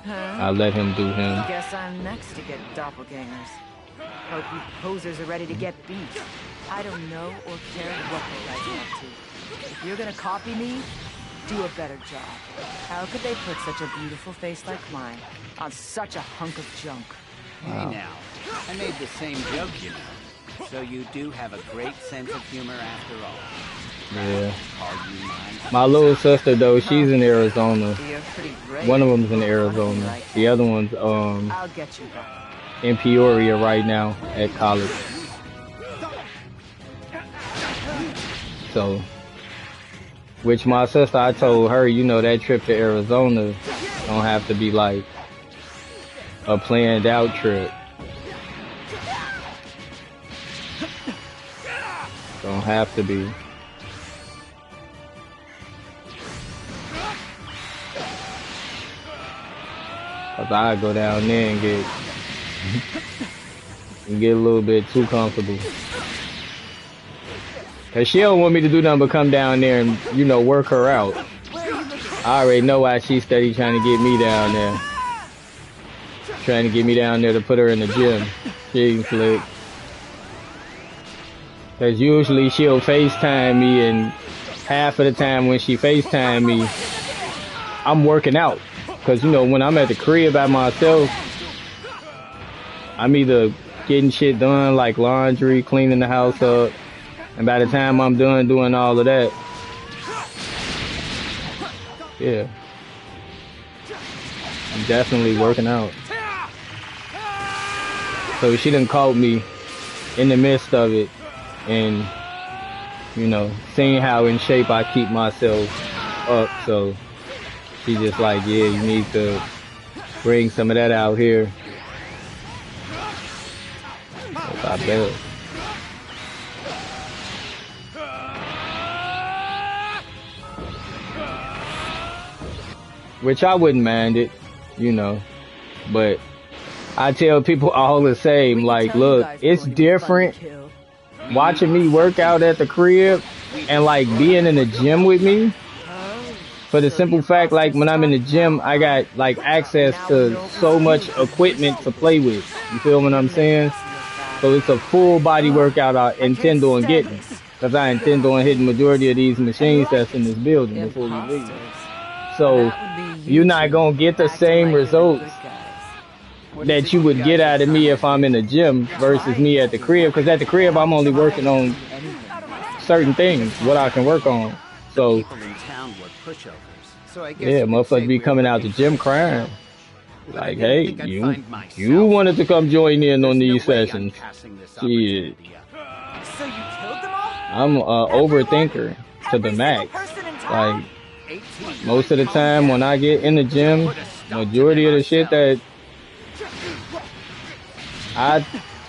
I let him do him. Guess I'm next to get doppelgangers. Hope you posers are ready to get beat. I don't know or care what you guys are up to. If you're gonna copy me, do a better job. How could they put such a beautiful face like mine on such a hunk of junk? Hey now, I made the same joke, you know. So you do have a great sense of humor after all. Yeah. Are you mine? My little sister though, she's in Arizona. You're pretty brave. One of them's in Arizona. The other one's I'll get you back. in Peoria right now at college. So, which my sister, I told her, you know, that trip to Arizona don't have to be like a planned out trip. Don't have to be. Cause I go down there and get a little bit too comfortable. Cause she don't want me to do nothing but come down there and, you know, work her out. I already know why she's steady trying to get me down there. Trying to get me down there to put her in the gym. She ain't slick. Cause usually she'll FaceTime me, and half of the time when she FaceTime me, I'm working out. Cause you know, when I'm at the crib by myself, I'm either getting shit done like laundry, cleaning the house up, and by the time I'm done doing all of that, yeah, I'm definitely working out. So she done caught me in the midst of it, and you know, seeing how in shape I keep myself up. So she just like, yeah, you need to bring some of that out here. I bet. Which I wouldn't mind it, you know, but I tell people all the same, like, look, it's different watching me work out at the crib and like being in the gym with me. For the simple fact, like, when I'm in the gym, I got like access to so much equipment to play with. You feel what I'm saying? So it's a full body workout I intend on getting, because I intend on hitting majority of these machines that's in this building before we leave. So you're not gonna get the same results that you would get out of me if I'm in the gym versus me at the crib, because at the crib I'm only working on certain things, what I can work on. So yeah, motherfuckers be coming out the gym crying. Like, hey, you wanted to come join in on these sessions. Shit. So you killed them all? I'm a overthinker to the max. Like, most of the time when I get in the gym, majority of the shit that I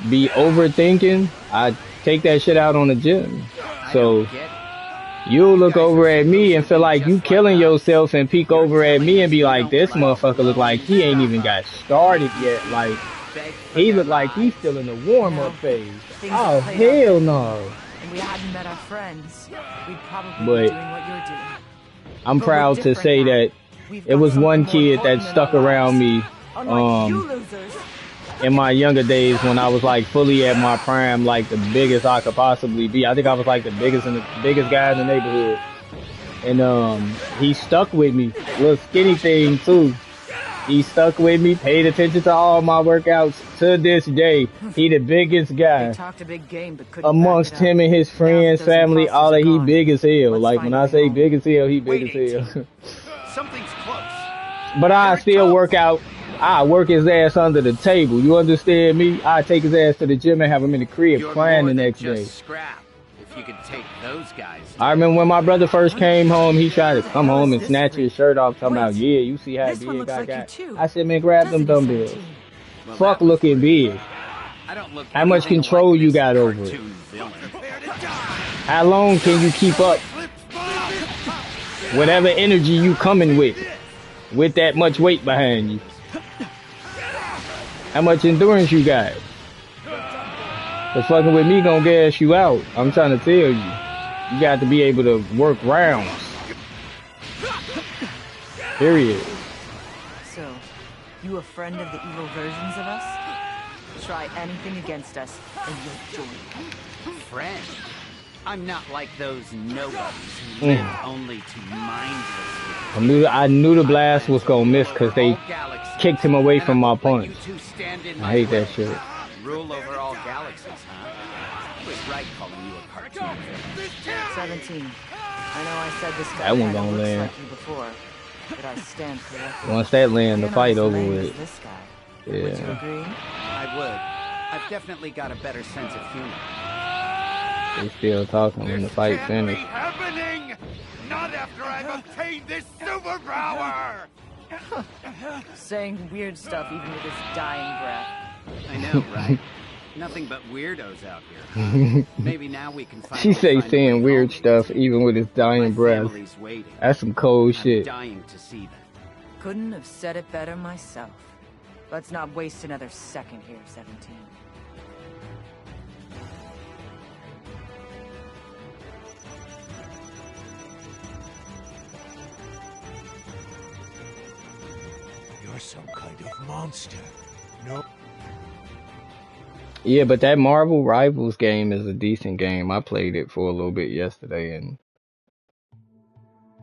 be overthinking, I take that shit out on the gym. So you'll look over at me and feel like you killing yourself and peek over at me and be like, this motherfucker look like he ain't even got started yet. Like, he look like he's still in the warm-up phase. Oh, hell no. And we hadn't met our friends. We'd probably But be doing what you're doing. I'm proud to say that it was one kid that stuck around me in my younger days when I was like fully at my prime, like the biggest I could possibly be. I think I was like the biggest guy in the neighborhood. And he stuck with me. Little skinny thing too. He stuck with me, paid attention to all my workouts to this day. He the biggest guy. Talked a big game, but couldn't Amongst back it up. him and his friends, Now family, those all that, he imposters are big as hell. gone. Like Let's when I find say a way big as hell, he big Wait, as hell. Something's close. But I still work out. I work his ass under the table. You understand me? I take his ass to the gym and have him in the crib You're crying more the than next just day. scrap. If you could take those guys. I remember when my brother first came home, he tried to come home and snatch his shirt off, talking about, yeah, you see how This one big looks I like you got. too. I said, man, grab them Doesn't he, dumbbells. 17? Well, Fuck that was looking big. I don't look How much anything control like you this got over it? cartoon villain. How long can you keep up whatever energy you coming with that much weight behind you? How much endurance you got? Cause fucking with me gonna gas you out. I'm trying to tell you. You got to be able to work rounds. Period. So, You a friend of the evil versions of us? Try anything against us, and you'll join. Friend? I'm not like those nobodies who live only to mindlessly. I knew the blast was gonna miss because they kicked him away from my punch. I hate that shit. Rule over all galaxies, huh? I was right calling you a cartoon villain. 17. I know I said this guy That one kinda gonna looks land. like you before, but I stand corrected. Once that land, the You're not fight as over lame with. as this guy. Would you Yeah. agree? I would. I've definitely got a better sense of humor. They still talking when the fight Can't finished. be happening! Not after I've obtained this superpower! Saying weird stuff even with his dying breath. I know, right? Nothing but weirdos out here. Maybe now we can She finally say find a way saying weird home. stuff even with his dying My breath. family's waiting. That's some cold I'm shit. dying to see them. Couldn't have said it better myself. Let's not waste another second here, 17. You're some kind of monster. No. Yeah, but that Marvel Rivals game is a decent game. I played it for a little bit yesterday, and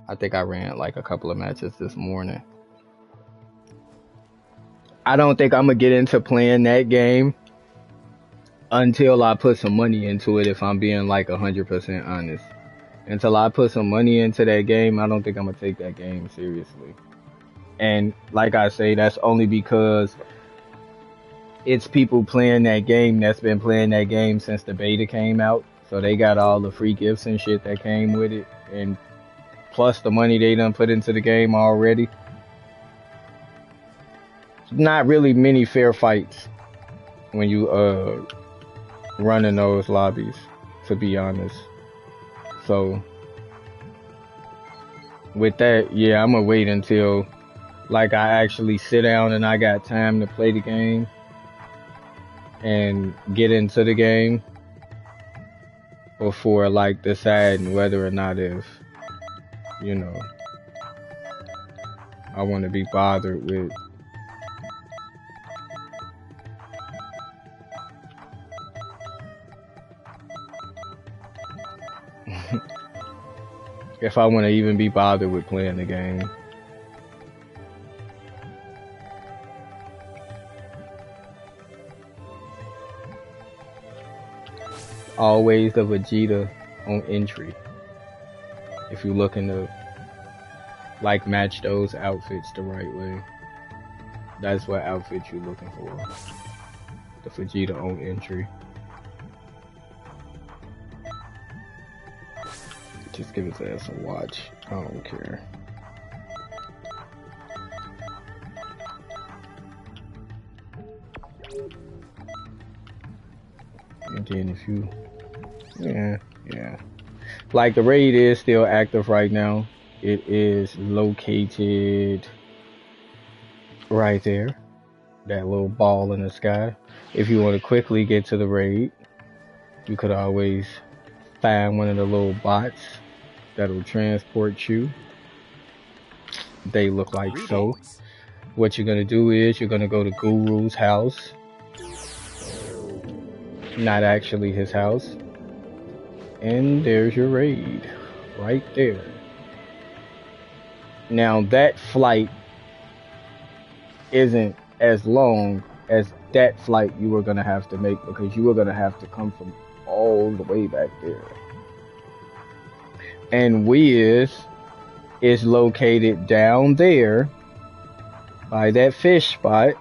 I think I ran like a couple of matches this morning. I don't think I'm gonna get into playing that game until I put some money into it, if I'm being like 100% honest. Until I put some money into that game, I don't think I'm gonna take that game seriously. And like I say, that's only because it's people playing that game that's been playing that game since the beta came out. So they got all the free gifts and shit that came with it. And plus the money they done put into the game already. Not really many fair fights when you run in those lobbies, to be honest. So with that, yeah, I'm gonna wait until like I actually sit down and I got time to play the game and get into the game before like deciding whether or not if, you know, I want to be bothered with if I want to even be bothered with playing the game. Always the Vegeta on entry. If you're looking to like match those outfits the right way, that's what outfit you're looking for. The Vegeta on entry. Just give his ass a watch. I don't care. And then if you, yeah. Like the raid is still active right now. It is located right there. That little ball in the sky. If you want to quickly get to the raid, you could always find one of the little bots that'll transport you. They look like so. What you're gonna do is you're gonna go to Guru's house. Not actually his house. And there's your raid. Right there. Now that flight isn't as long as that flight you were gonna have to make, because you were gonna have to come from all the way back there. And Wiz is located down there by that fish spot.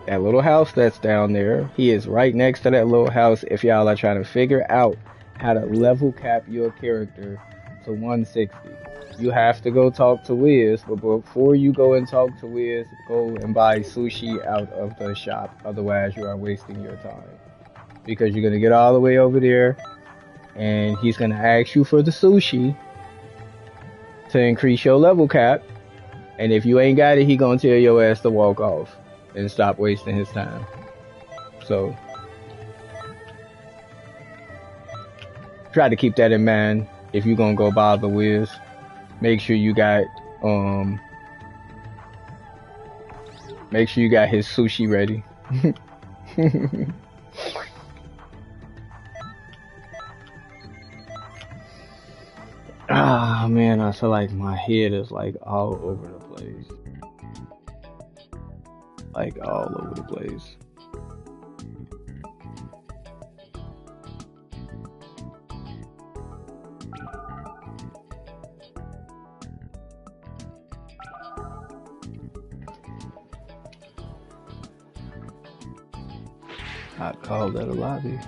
That little house that's down there. He is right next to that little house if y'all are trying to figure out how to level cap your character to 160. You have to go talk to Wiz, but before you go and talk to Wiz, go and buy sushi out of the shop. Otherwise, you are wasting your time. Because you're going to get all the way over there, and he's going to ask you for the sushi to increase your level cap. And if you ain't got it, he going to tell your ass to walk off and stop wasting his time. So try to keep that in mind if you're gonna go bother Wiz. Make sure you got Make sure you got his sushi ready. Ah man, I feel like my head is like all over the place. Like all over the place. I called that a lobby.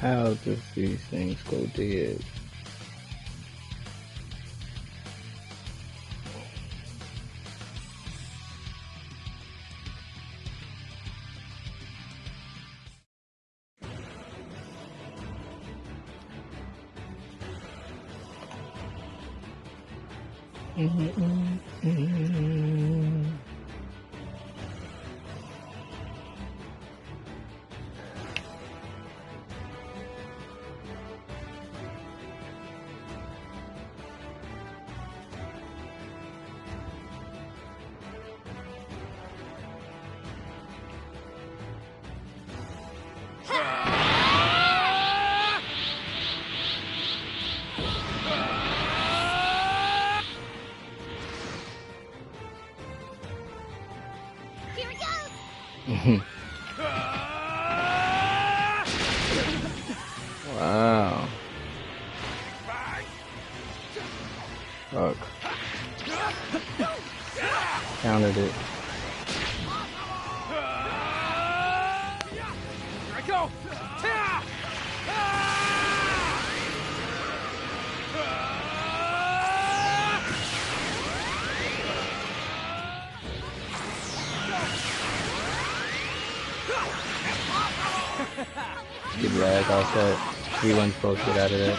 How does these things go dead? Wow. Fuck. Counted it. Here I go! Get rag off that. We weren't supposed to get out of that.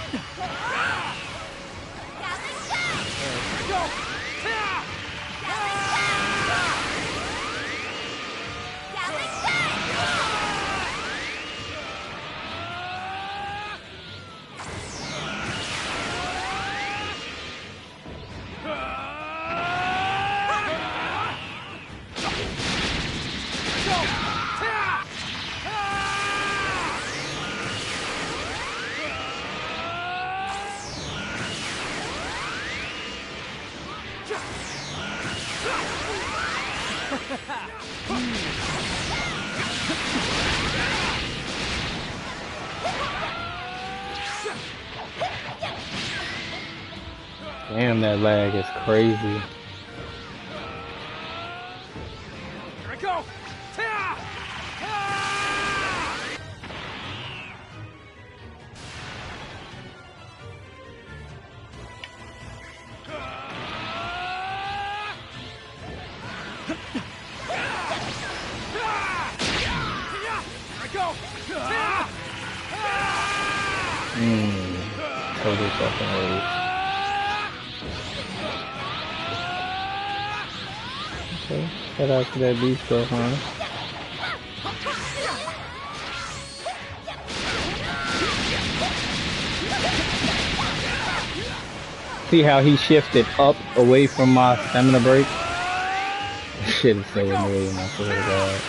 Damn, that lag is crazy. Here I go! Total fucking rage. Okay, shout out to that beast stuff, huh? See how he shifted up away from my stamina break? Shit is so annoying, I swear to God.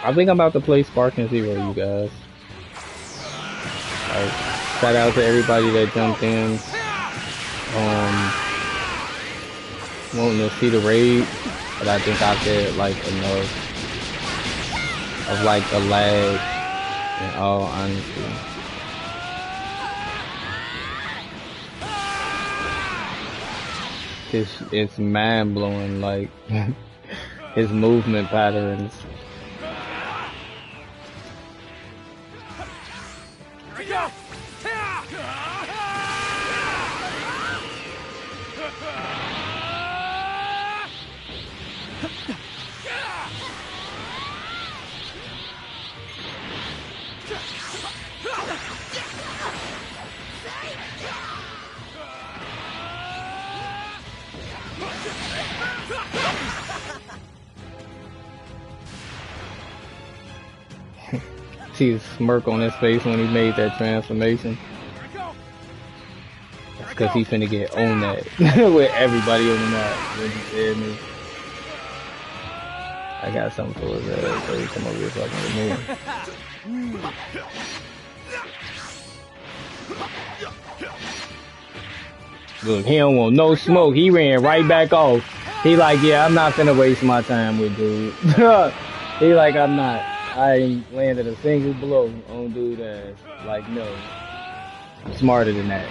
I think I'm about to play Sparking Zero, you guys. Like, shout out to everybody that jumped in. Wanting to see the raid, but I think I did like enough of like the lag, in all honesty. It's mind blowing, like his movement patterns. See his smirk on his face when he made that transformation. That's because he finna get on that with everybody on the map. When he said me. I got something for his ass, so he come over here fucking with me. Look, he don't want no smoke. He ran right back off. He like, yeah, I'm not finna waste my time with dude. He like, I'm not. I ain't landed a single blow on dude ass. Like, no. I'm smarter than that.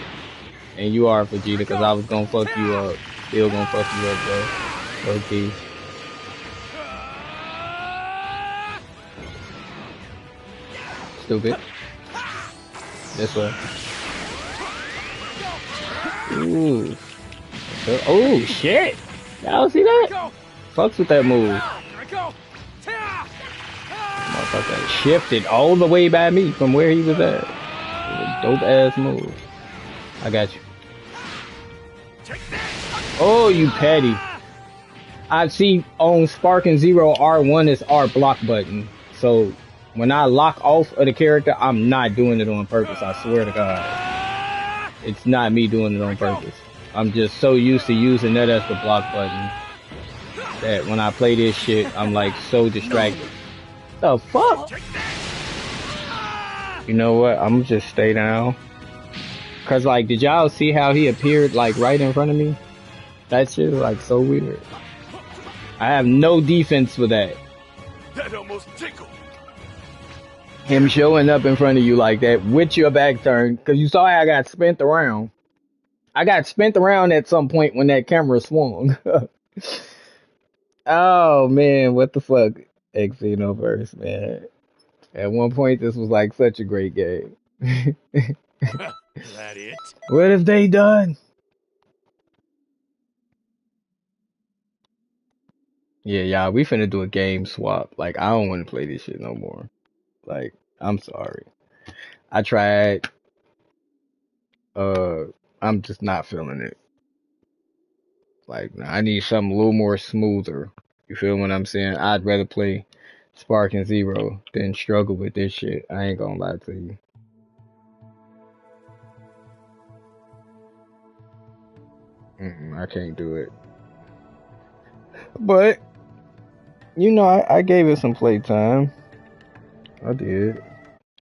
And you are, Vegeta, because I was gonna fuck you up. Still gonna fuck you up, bro. Okay. Stupid. This way. Ooh. Oh, shit. Y'all see that? Fucks with that move. Motherfucker shifted all the way by me from where he was at. It was a dope ass move. I got you. Oh, you petty. I see on Sparking Zero, R1 is R block button. So when I lock off of the character, I'm not doing it on purpose. I swear to God. It's not me doing it on purpose. I'm just so used to using that as the block button that when I play this shit, I'm like so distracted. The fuck? You know what? I'm gonna just stay down. Cause like, did y'all see how he appeared like right in front of me? That shit is like so weird. I have no defense for that. That almost tickled. Him showing up in front of you like that with your back turned, cause you saw how I got spent around. I got spent around at some point when that camera swung. Oh man, what the fuck? Xenoverse, man. At one point, this was like such a great game. That it? What have they done? Yeah, y'all, we finna do a game swap. Like, I don't want to play this shit no more. Like, I'm sorry. I tried. I'm just not feeling it. Like, I need something a little more smoother. You feel what I'm saying? I'd rather play Sparking Zero than struggle with this shit. I ain't gonna lie to you. I can't do it. But, you know, I gave it some playtime. I did.